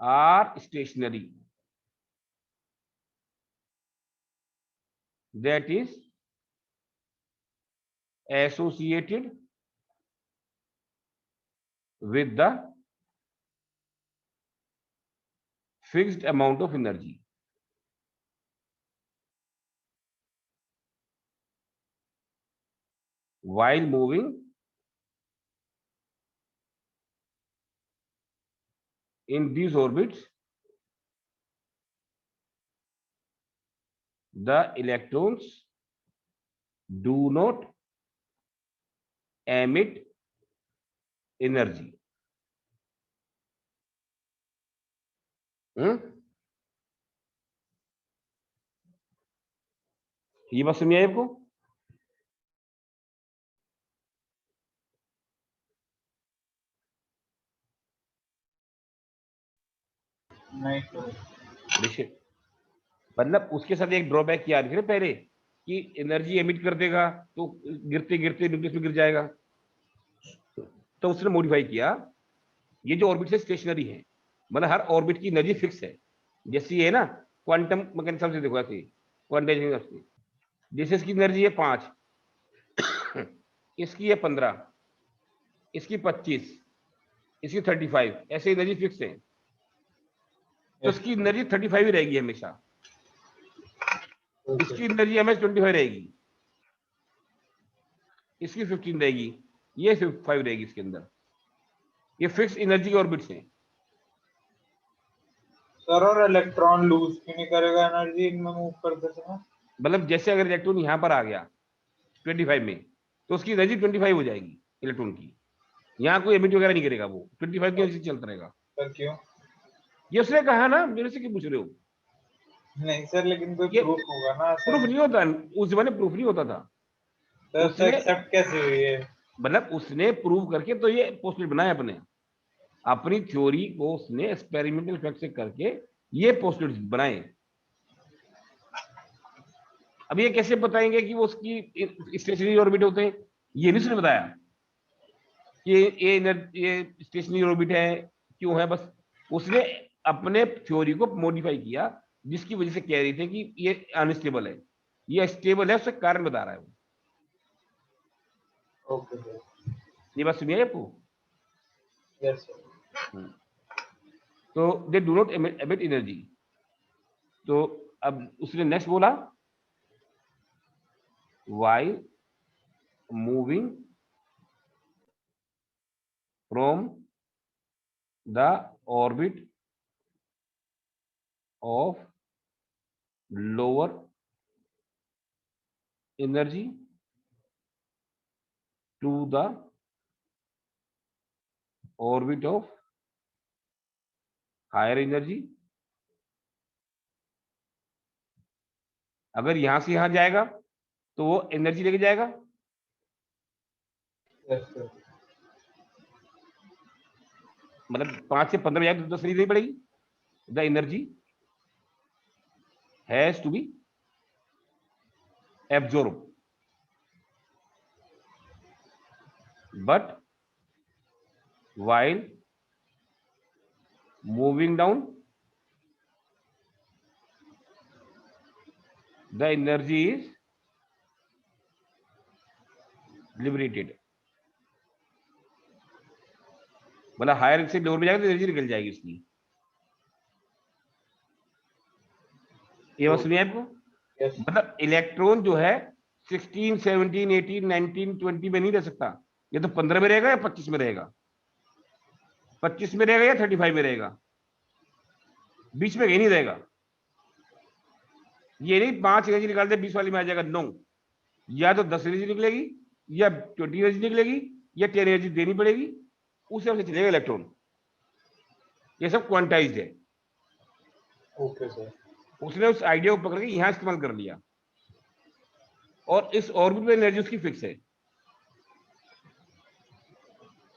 A: are stationary, that is associated with the fixed amount of energy. While moving in these orbits, the electrons do not emit energy. ये बात समझ आई आपको?
B: नहीं सर,
A: मतलब उसके साथ एक ड्रॉबैक किया था पहले कि एनर्जी एमिट कर देगा तो गिरते गिरते न्यूक्लियस में गिर जाएगा, तो उसने मॉडिफाई किया। ये जो ऑर्बिट है स्टेशनरी है, मतलब हर ऑर्बिट की एनर्जी फिक्स है। जैसे ये है ना क्वांटम मैकेनिज्म से देखो, ऐसे क्वांटाइजेशन से, जैसे इसकी एनर्जी है 5, इसकी है 15, इसकी 25, इसकी 35, ऐसे एनर्जी फिक्स है, तो इसकी एनर्जी 35 ही रहेगी हमेशा। इसकी एनर्जी हमें 25 रहेगी, इसकी 15 रहेगी, ये 5 रहेगी इसके अंदर। ये फिक्स एनर्जी के ऑर्बिट्स हैं।
B: सर और इलेक्ट्रॉन लूज क्यों नहीं करेगा एनर्जी इनमें मूव करते समय?
A: मतलब जैसे अगर इलेक्ट्रॉन यहाँ पर आ गया 25 में, तो उसकी एनर्जी 25 हो जाएगी इलेक्ट्रॉन की। यहाँ कोई एमिट वगैरह नहीं करेगा, वो 25 की एनर्जी चलता रहेगा।
B: सर क्यों?
A: ये उसने कहा ना, मेरे से क्यों पूछ रहे हो?
B: नहीं सर, लेकिन कोई प्रूफ होगा ना सर।
A: प्रूफ नहीं होता, उस जमाने प्रूफ नहीं होता था।
B: सर
A: उसने
B: एक्सेप्ट कैसे हुई है?
A: मतलब उसने प्रूव करके तो ये पोस्टुलेट बनाया, अपनी थ्योरी को उसने एक्सपेरिमेंटल फैक्ट से करके ये पोस्टुलेट बनाए। अब ये कैसे बताएंगे कि वो उसकी स्टेशनरी ऑर्बिट होते हैं? ये नहीं उसने बताया कि ये स्टेशनरी ऑर्बिट है, क्यों है। बस उसने अपने थ्योरी को मॉडिफाई किया जिसकी वजह से कह रही थी कि ये अनस्टेबल है, ये स्टेबल है, उसका कारण बता रहा है वो।
B: Okay sir.
A: ये बात सुनिए आपको।
B: Yes sir.
A: तो they do not emit energy. तो अब उसने नेक्स्ट बोला, while moving from the orbit of lower energy to the orbit of higher energy। अगर यहां से यहां जाएगा तो वो एनर्जी लेके जाएगा।
B: Yes sir.
A: मतलब 5 से 15 बजे 10 नहीं पड़ेगी। The energy has to be absorb, but while moving down the energy is liberated। मतलब हायर से लोअर में जाएगा तो एनर्जी निकल जाएगी उसकी। ये बात सुनिए आपको।
B: यस
A: मतलब इलेक्ट्रॉन जो है 16, 17, 18, 19, 20 में नहीं रह सकता। ये तो 15 में रहेगा या 25 में रहेगा। 25 में रहेगा या 35 में रहेगा, बीच में कहीं नहीं रहेगा। ये नहीं 5 एनर्जी निकाल दे 20 वाली में आ जाएगा, नो। या तो 10 एनर्जी निकलेगी, या 20 एनर्जी निकलेगी, या 10 एनर्जी देनी पड़ेगी, उस हिसाब से चलेगा इलेक्ट्रॉन। ये सब क्वांटाइज्ड है।
B: Okay sir.
A: उसने उस आइडिया को पकड़ के यहां इस्तेमाल कर लिया, और इस ऑर्बिट में एनर्जी उसकी फिक्स है।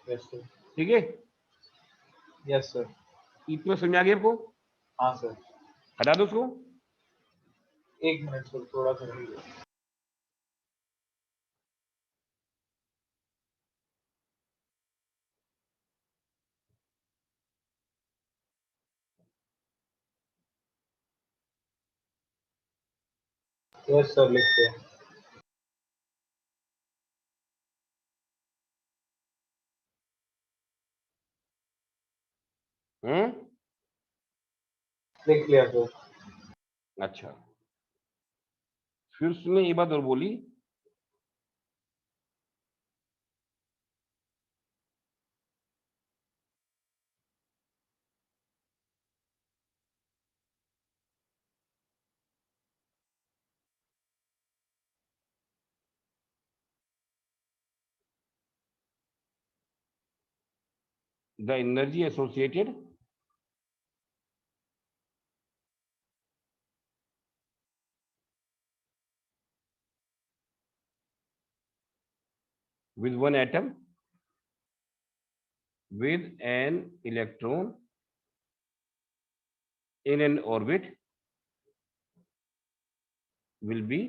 B: Yes sir.
A: ठीक है,
B: यस सर।
A: इतना समझ आ गया आपको।
B: हाँ सर।
A: हटा दो उसको।
B: एक मिनट सर, थोड़ा सा रुकिए। यस सर, लिखते हैं। लिख लिया सर।
A: अच्छा, फिर उसने ये बात और बोली, the energy associated with one atom with an electron in an orbit will be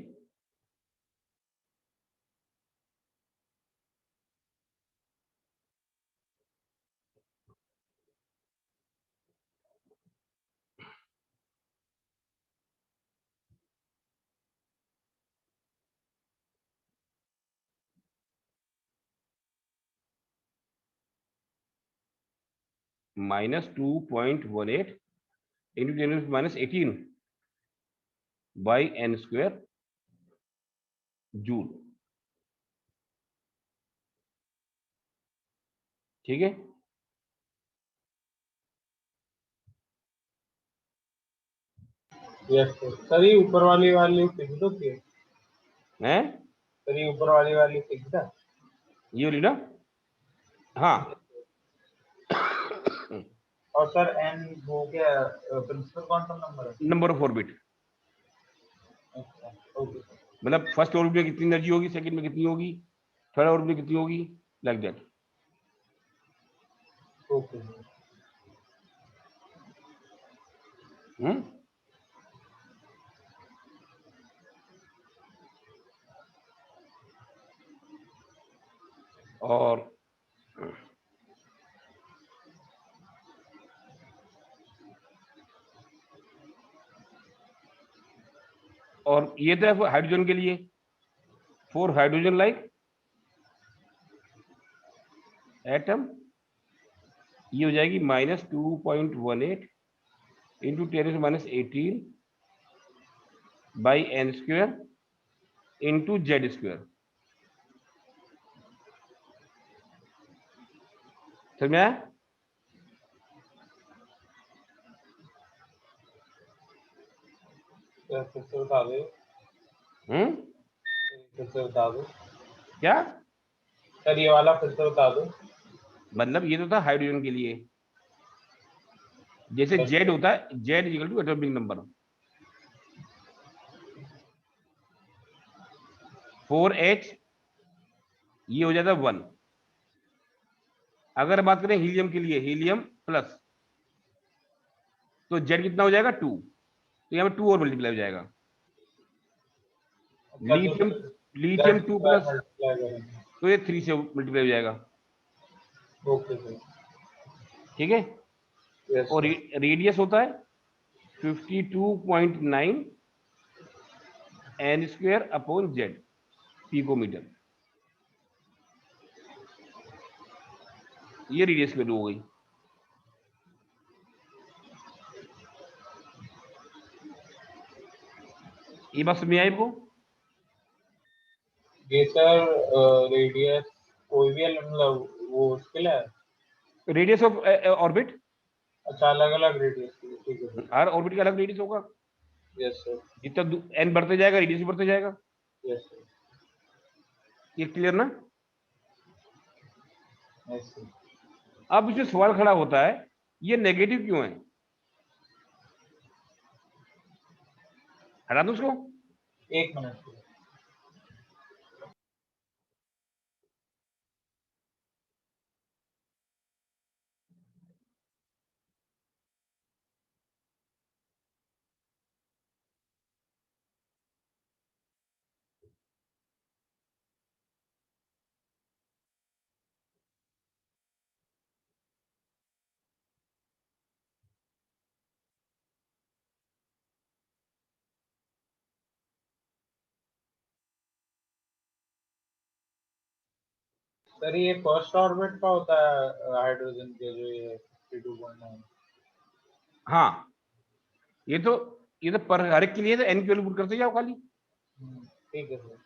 A: -2.18 into 10⁻⁸ by n square joule. ठीक है,
B: यस सर। सर ये ऊपर वाली फिक्स होती है।
A: हैं
B: सर ये ऊपर वाली फिक्स है।
A: ये वाली ना, हाँ।
B: और सर एन वो क्या प्रिंसिपल क्वांटम नंबर है?
A: Number of orbit.
B: अच्छा, ओके सर।
A: मतलब फर्स्ट ऑर्बिट में कितनी एनर्जी होगी, सेकंड में कितनी होगी, थर्ड ऑर्बिट में कितनी होगी, like that.
B: Okay sir.
A: Hmm और और ये तो है हाइड्रोजन के लिए, फॉर हाइड्रोजन लाइक एटम ये हो जाएगी -2.18 into 10⁻18 by n square into Z square. समझ में आया?
B: फिर से बता दो, फिर से बता दो
A: क्या
B: सर, ये वाला फिर से बता दो।
A: मतलब, ये तो था हाइड्रोजन के लिए, जैसे
B: Yes,
A: जेड होता है, Z equal to atomic number, 4H ये हो जाता है 1। अगर बात करें हीलियम के लिए, हीलियम प्लस, तो जेड कितना हो जाएगा 2, तो यहाँ पे 2 और मल्टीप्लाई हो जाएगा। लिथियम, लिथियम 2 प्लस,
B: मल्टीप्लाई करेंगे।
A: तो ये 3 से मल्टीप्लाई हो जाएगा।
B: Okay sir.
A: ठीक है।
B: यस
A: और
B: सर।
A: रेडियस होता है 52.9 n square upon Z picometre. ये रेडियस की वैल्यू हो गई। ये बात समझ में आई आपको?
B: ये सर रेडियस कोई भी मतलब वो उसके लिए है?
A: रेडियस ऑफ ऑर्बिट,
B: अच्छा, अलग अलग रेडियस के लिए, ठीक है सर।
A: हर ऑर्बिट का अलग रेडियस होगा।
B: Yes sir.
A: जितना n बढ़ते जाएगा रेडियस भी बढ़ते जाएगा।
B: Yes sir.
A: ये क्लियर ना?
B: Yes sir.
A: अब इसमें सवाल खड़ा होता है, ये नेगेटिव क्यों है? हटा दो उसको।
B: एक मिनट सर। सर ये फर्स्ट ऑर्बिट का होता है हाइड्रोजन के, जो ये 52.9।
A: हाँ, ये तो पर हर एक के लिए तो n की वैल्यू पुट करते जाओ खाली।
B: ठीक है सर।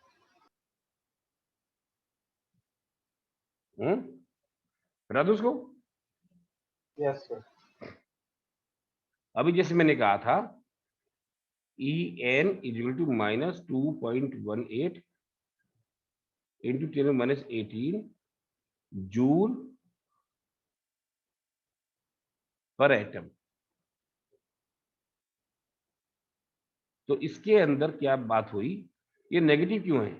A: हटा दो उसको।
B: Yes sir.
A: अभी जैसे मैंने कहा था, En equal to -2.18 into 10⁻18 joule per atom. तो इसके अंदर क्या बात हुई, ये नेगेटिव क्यों है?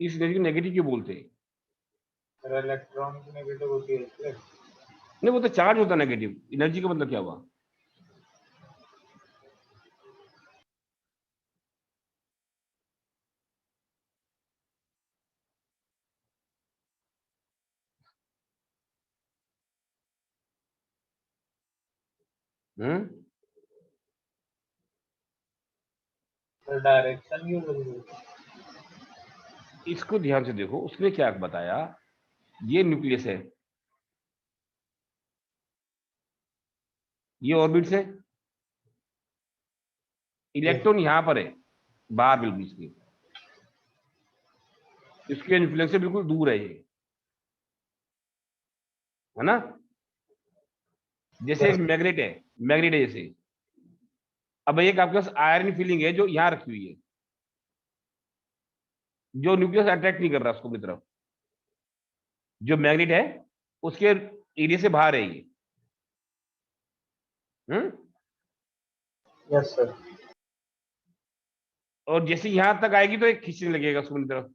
A: इस एनर्जी को नेगेटिव क्यों बोलते हैं?
B: सर इलेक्ट्रॉन की नेगेटिव होती है सर।
A: नहीं, वो तो चार्ज होता है नेगेटिव, एनर्जी का मतलब क्या हुआ? हम्म
B: सर डायरेक्शन की जरूरत है।
A: इसको ध्यान से देखो, उसने क्या बताया, ये न्यूक्लियस है, ये ऑर्बिट है, इलेक्ट्रॉन यहां पर है, बाहर बिल्कुल इसके इन्फ्लुएंस से बिल्कुल दूर है ये, है ना? जैसे एक मैग्नेट है, मैग्नेट है जैसे। अब एक आपके पास आयरन फीलिंग है जो यहां रखी हुई है, जो न्यूक्लियस अट्रैक्ट नहीं कर रहा उसको अपनी तरफ। जो मैग्नेट है उसके एरिया से बाहर है ये। हम्म
B: यस सर।
A: और जैसे यहां तक आएगी तो एक खींचने लगेगा उसको अपनी तरफ।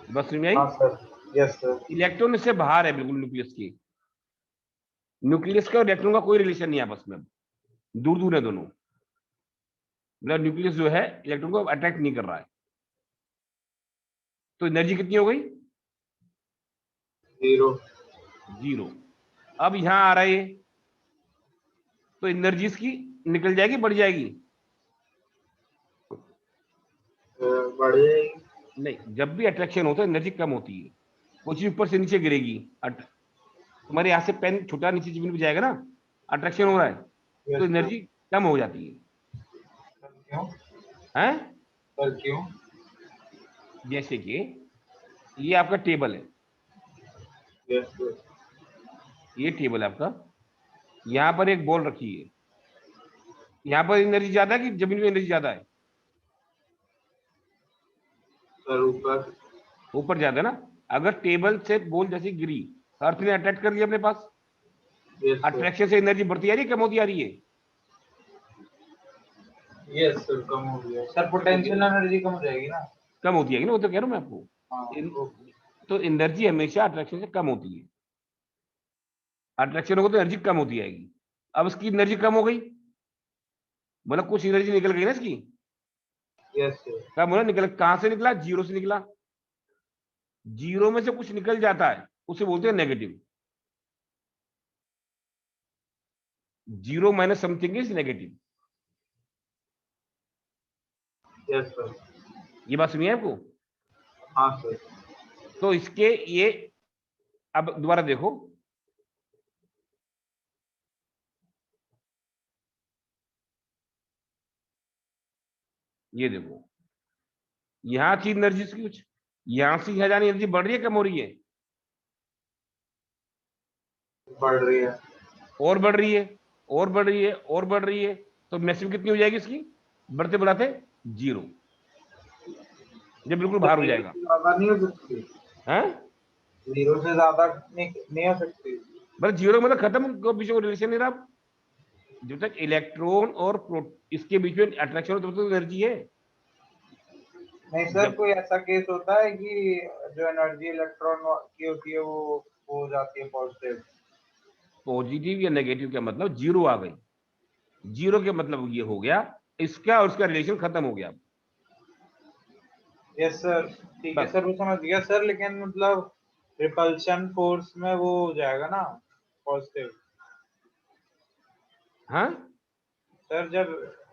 A: बस समझ में आई?
B: हाँ सर। Yes sir.
A: इलेक्ट्रॉन इससे बाहर है बिल्कुल न्यूक्लियस की। न्यूक्लियस का और इलेक्ट्रॉन का कोई रिलेशन नहीं है आपस में, दूर दूर है दोनों। मतलब न्यूक्लियस जो है इलेक्ट्रॉन को अट्रैक्ट नहीं कर रहा है। तो एनर्जी कितनी हो गई?
B: 0।
A: 0। अब यहां आ रहा है ये, तो एनर्जी इसकी निकल जाएगी, बढ़ जाएगी?
B: बढ़ जाएगी।
A: नहीं, जब भी अट्रैक्शन होता है एनर्जी कम होती है, वो चीज ऊपर से नीचे गिरेगी। तुम्हारे यहाँ से पेन छोटा नीचे जमीन पे जाएगा ना, अट्रैक्शन हो रहा है, तो
B: यस सर।
A: एनर्जी कम हो जाती
B: क्यों?
A: है।
B: पर क्यों?
A: जैसे कि ये आपका टेबल है,
B: यस सर।
A: ये टेबल है आपका, यहाँ पर एक बॉल रखी है, यहाँ पर एनर्जी ज्यादा है कि जमीन में एनर्जी ज्यादा है?
B: सर ऊपर।
A: ऊपर ज्यादा है ना। अगर टेबल से बॉल जैसी गिरी, अर्थ ने अट्रैक्ट कर लिया अपने पास,
B: यस सर।
A: अट्रैक्शन से एनर्जी बढ़ती आ रही है, कम होती आ रही है?
B: यस सर, कम हो गया सर, पोटेंशियल एनर्जी कम हो जाएगी ना।
A: कम होती है ना, वो तो कह रहा हूँ मैं आपको।
B: हाँ
A: इन,
B: ओके।
A: तो एनर्जी हमेशा अट्रैक्शन से कम होती है। अट्रैक्शन होगा तो एनर्जी कम होती आएगी। अब इसकी एनर्जी कम हो गई, मतलब कुछ एनर्जी निकल गई ना इसकी।
B: Yes sir.
A: कम होना, निकल कहां से निकला? जीरो से निकला। जीरो में से कुछ निकल जाता है, उसे बोलते हैं negative. Zero minus something is negative.
B: Yes sir.
A: ये बात सुनिए आपको।
B: हाँ सर।
A: तो इसके ये, अब दोबारा देखो, ये देखो, यहां थी एनर्जी की कुछ, यहां से यहां जानी एनर्जी बढ़ रही है, कम हो रही है?
B: बढ़ रही है।
A: और बढ़ रही है, और बढ़ रही है, और बढ़ रही है। तो मैक्सिमम कितनी हो जाएगी इसकी, बढ़ते बढ़ाते? जीरो। जब बिल्कुल
B: तो
A: बाहर हो
B: जीरो
A: जाएगा।
B: से ज्यादा नहीं हो सकती?
A: है,
B: जीरो से ज्यादा नहीं हो सकती?
A: मतलब जीरो मतलब खत्म, बीच में रिलेशन नहीं रहा। जब तक इलेक्ट्रॉन और इसके बीच में अट्रैक्शन हो, तब तक एनर्जी है।
B: नहीं सर,
A: जब
B: कोई ऐसा केस होता है कि जो एनर्जी इलेक्ट्रॉन की होती है वो हो जाती है पॉजिटिव?
A: पॉजिटिव या नेगेटिव का मतलब जीरो आ गई, जीरो के मतलब ये हो गया, इसका और उसका रिलेशन खत्म हो गया।
B: Yes sir. ठीक है
A: बस।
B: सर, वो समझ गया सर, लेकिन मतलब रिपल्शन फोर्स में वो हो जाएगा ना पॉजिटिव?
A: हाँ,
B: सर जब,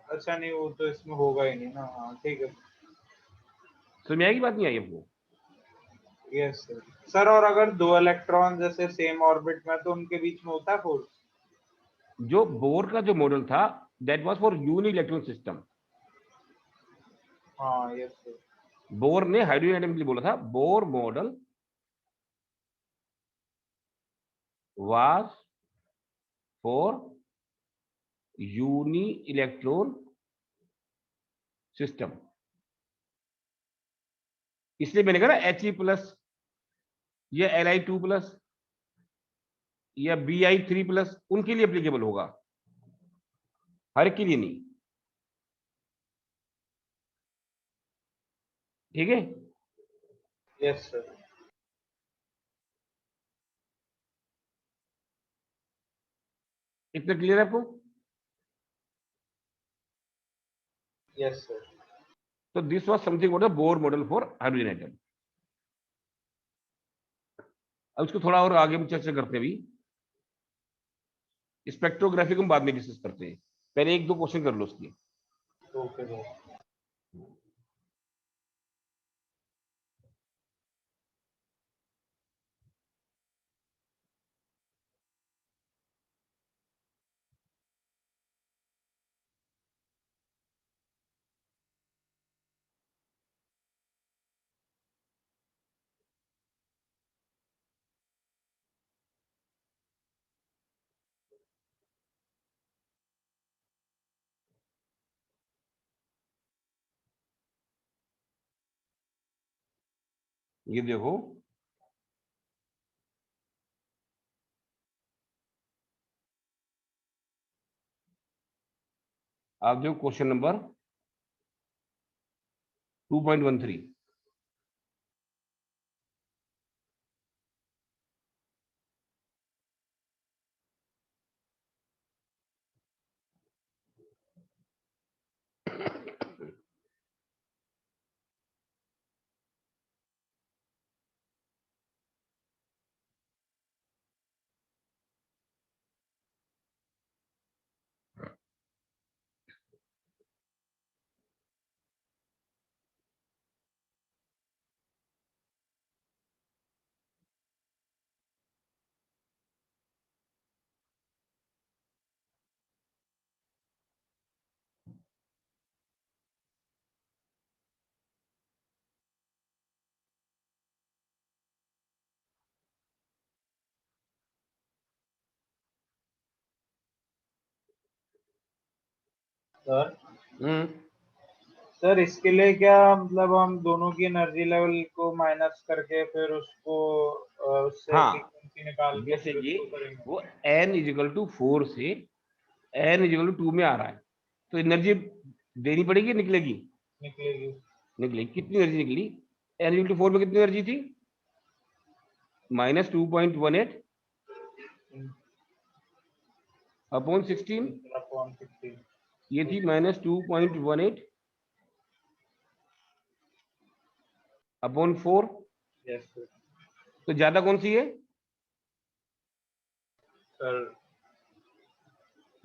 B: अच्छा नहीं, वो तो इसमें होगा ही नहीं ना। हाँ ठीक है।
A: समझ में आएगी बात, नहीं आई आपको?
B: Yes sir. सर और अगर दो इलेक्ट्रॉन जैसे सेम ऑर्बिट में, तो उनके बीच में होता है फोर्स?
A: जो बोर का जो मॉडल था, that was for uni electron system.
B: हाँ यस सर।
A: बोर ने हाइड्रोजन एटम के लिए बोला था, Bohr model was for uni electron system. इसलिए मैंने कहा ना He+, या Li2+, या Bi3+, उनके लिए एप्लीकेबल होगा, हर एक के लिए नहीं। ठीक है।
B: Yes sir.
A: इतना क्लियर है आपको?
B: Yes sir.
A: तो this was something what the Bohr model for hydrogen atom. अब इसको थोड़ा और आगे में चर्चा करते हैं। भी स्पेक्ट्रोग्राफी को हम बाद में डिस्कस करते हैं, पहले एक दो क्वेश्चन कर लो उसके।
B: Okay sir.
A: ये देखो, आप देखो क्वेश्चन नंबर 2.13।
B: सर
A: हम्म
B: सर इसके लिए क्या मतलब हम दोनों की एनर्जी लेवल को माइनस करके फिर उसको उससे
A: हाँ,
B: फ्रीक्वेंसी निकाल के
A: जैसे
B: फिर
A: ये
B: उसको करेंगे।
A: वो n इजिकल टू 4 से n इजिकल टू 2 में आ रहा है, तो एनर्जी देनी पड़ेगी, निकलेगी?
B: निकलेगी।
A: निकलेगी। कितनी एनर्जी निकली? n इजिकल टू 4 में कितनी एनर्जी थी? -2.18 अपॉन 16,
B: अपॉन 16।
A: ये थी -2.18 अपॉन 4।
B: Yes sir.
A: तो ज्यादा कौन सी है?
B: सर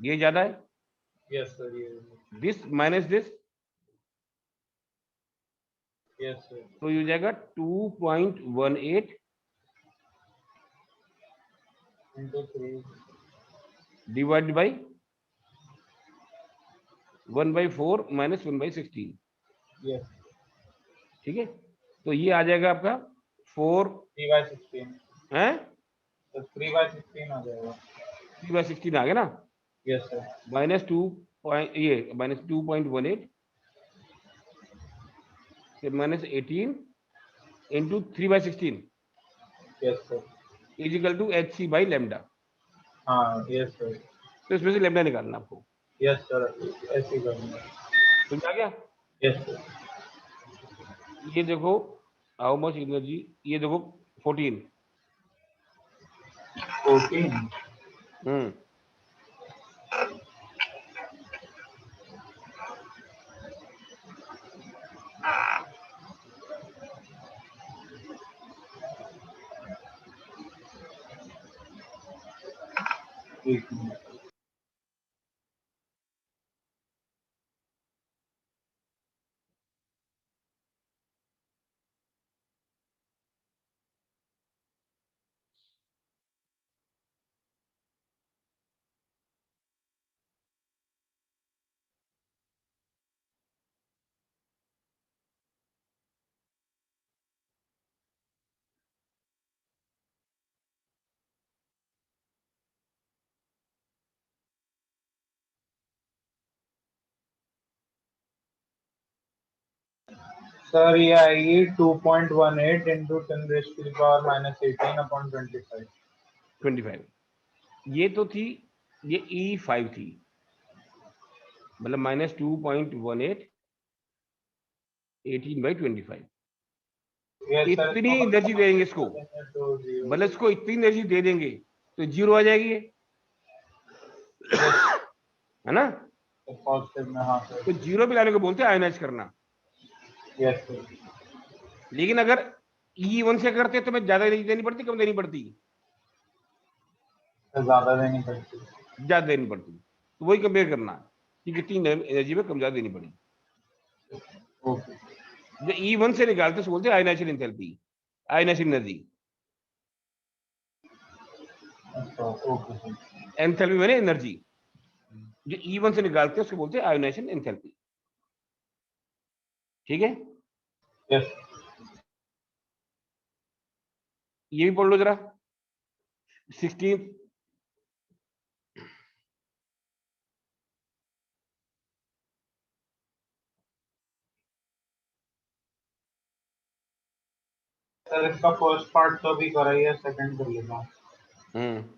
A: ये ज्यादा है।
B: यस सर ये
A: this minus this,
B: yes sir
A: तो ये हो जाएगा 2.18
B: into 3।
A: Divide by 1/4 minus 1/16।
B: Yes
A: ठीक है, तो ये आ जाएगा आपका 4
B: 3/16।
A: है,
B: तो 3/16 आ जाएगा।
A: 3/16 आ गया ना।
B: Yes sir.
A: -2 पॉइंट, ये -2.18 फिर -18 into 3/16
B: yes sir.
A: Equal to hc/λ।
B: हाँ यस सर।
A: तो इसमें से लैम्डा निकालना आपको।
B: यस सर ऐसे ही करूँगा।
A: समझ आ गया?
B: Yes sir.
A: ये देखो, हाउ मच एनर्जी, ये देखो 14।
B: 14।
A: हम्म
B: एक मिनट। सर ये आएगी 2.18 इंटू 10⁻⁻18 अपॉन 25।
A: 25। ये तो थी, ये E5 थी, मतलब -2.18 18/25।
B: यस सर
A: इतनी एनर्जी देंगे इसको,
B: तो
A: मतलब इसको इतनी एनर्जी दे देंगे तो जीरो आ जाएगी ये, है ना?
B: पॉजिटिव में। हाँ सर।
A: तो जीरो पे लाने को बोलते हैं आयनाइज करना।
B: Yes sir.
A: लेकिन अगर E1 से करते तो मैं ज्यादा एनर्जी देनी पड़ती, कम देनी पड़ती?
B: ज्यादा देनी पड़ती।
A: ज्यादा देनी पड़ती। तो वही कंपेयर करना है कि कितनी एनर्जी में कम ज्यादा देनी पड़ी।
B: ओके।
A: जो E1 से निकालते उसको बोलते हैं आयनाइजेशन एंथैल्पी, आयनाइजेशन एनर्जी।
B: अच्छा ओके सर।
A: एंथैल्पी मैंने एनर्जी, जो E1 से निकालते हैं उसको बोलते हैं आयोनाइजेशन एंथैल्पी। ठीक है,
B: यस
A: ये भी पढ़ लो जरा। 16।
B: सर इसका फर्स्ट पार्ट तो अभी करा ही है, सेकंड कर लेता हूँ।
A: हम्म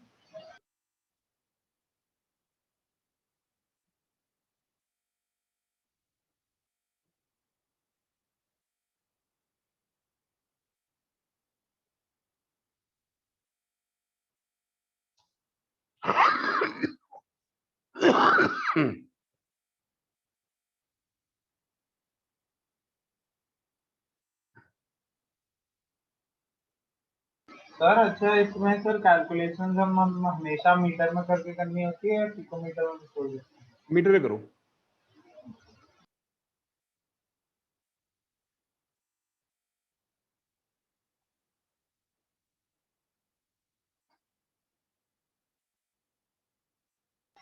B: सर अच्छा इसमें सर कैलकुलेशन हम हमेशा मीटर में करके करनी होती है या पिकोमीटर में छोड़ देते हैं?
A: मीटर में करो।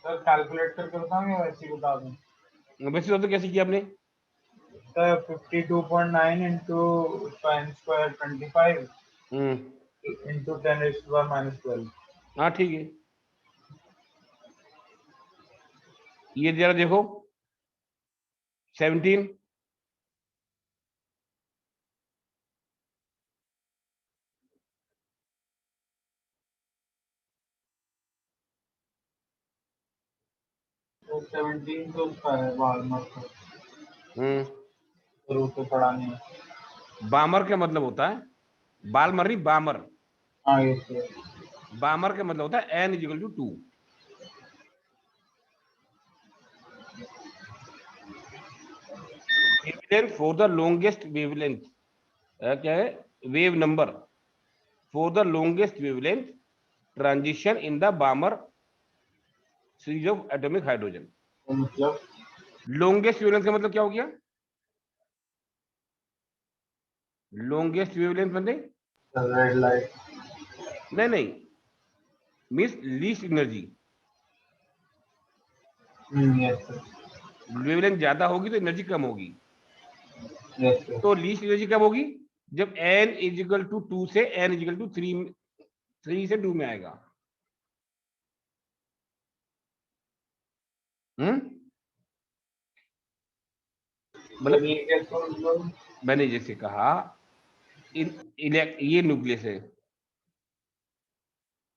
B: सर कैलकुलेट कर करता हूँ या वैसे ही बता दूँ?
A: वैसे तो कैसे किया आपने?
B: सर 52.9 इंटू साइन स्क्वायर 25
A: हम्म
B: इंटू 10⁻⁻12।
A: हाँ ठीक है, ये जरा देखो, 17,
B: तो 17 तो उसका है बालमर का, तो रूट तो पढ़ा नहीं है।
A: बामर का मतलब होता है बालमर नहीं बामर,
B: हाँ ये तो है।
A: बामर का मतलब होता है n equal to 2। Wavelength for the longest wavelength, क्या है wave number for the longest wavelength transition in the Balmer series of atomic hydrogen.
B: तो मतलब
A: लॉन्गेस्ट वेवलेंथ का मतलब क्या हो गया? लॉन्गेस्ट वेवलेंथ मतलब
B: रेड लाइट,
A: नहीं means least energy.
B: Yes sir,
A: wavelength ज्यादा होगी तो एनर्जी कम होगी,
B: यस सर,
A: तो लीस्ट एनर्जी कब होगी? जब n इजिकल टू 2 से n इजिकल टू 3 से 2 में आएगा। मतलब
B: ये कैसे मतलब?
A: मैंने जैसे कहा ये न्यूक्लियस है,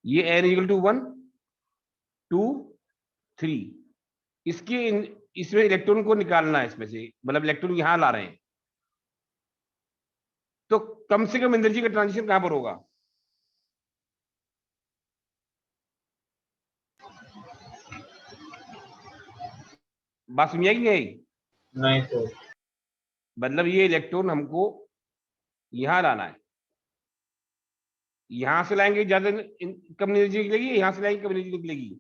A: ये n इजिकल टू 1 2 3, इसके इसमें इलेक्ट्रॉन को निकालना है इसमें से, मतलब इलेक्ट्रॉन यहां ला रहे हैं, तो कम से कम एनर्जी का ट्रांजिशन कहां पर होगा? बात समझ आई कि नहीं आई?
B: नहीं सर,
A: मतलब ये इलेक्ट्रॉन हमको यहां लाना है, यहां से लाएंगे ज्यादा कम एनर्जी निकलेगी, यहां से लाएंगे कम एनर्जी निकलेगी,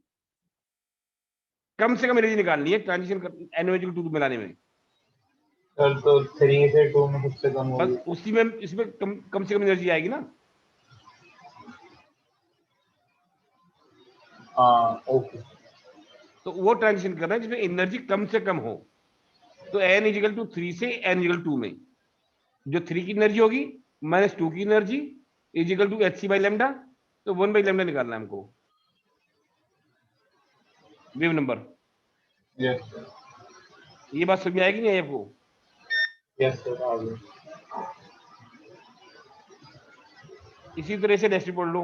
A: कम से कम एनर्जी निकालनी है ट्रांजिशन एनर्जी टू में लाने में।
B: सर तो 3 से 2 में सबसे कम
A: बस
B: होगी।
A: उसी में इसमें कम से कम एनर्जी आएगी ना।
B: हाँ ओके,
A: तो वो ट्रांजिशन करना है जिसमें एनर्जी कम से कम हो, तो n इजिकल टू 3 से n इजिकल 2 में जो 3 की एनर्जी होगी माइनस 2 की energy equal to hc by lambda, तो 1 बाई लेमडा निकालना है हमको वेव नंबर।
B: यस सर,
A: ये बात समझ में आएगी नहीं आपको?
B: यस सर आ गया।
A: इसी तरह से नेक्स्ट पढ़ लो।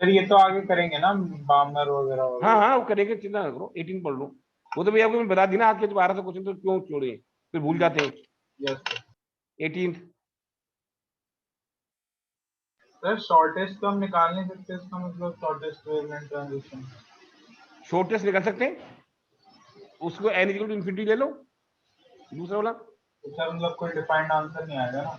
B: सर ये तो आगे करेंगे ना, बामर वगैरह
A: हाँ
B: वगैरह।
A: हाँ वो करेंगे, चिंता ना करो, 18 पढ़ लो। वो तो भैया आपको मैं बता दी ना, आपके जो 12 क्वेश्चन तो क्यों छोड़े, फिर भूल जाते हैं।
B: यस सर,
A: 18
B: सर शॉर्टेस्ट तो हम निकाल नहीं सकते, इसका मतलब शॉर्टेस्ट वेवलेंथ ट्रांजिशन।
A: शॉर्टेस्ट निकाल सकते हैं, उसको n इक्वल टू इन्फिनिटी ले लो, दूसरा वाला।
B: तो सर मतलब कोई डिफाइंड आंसर नहीं आएगा ना?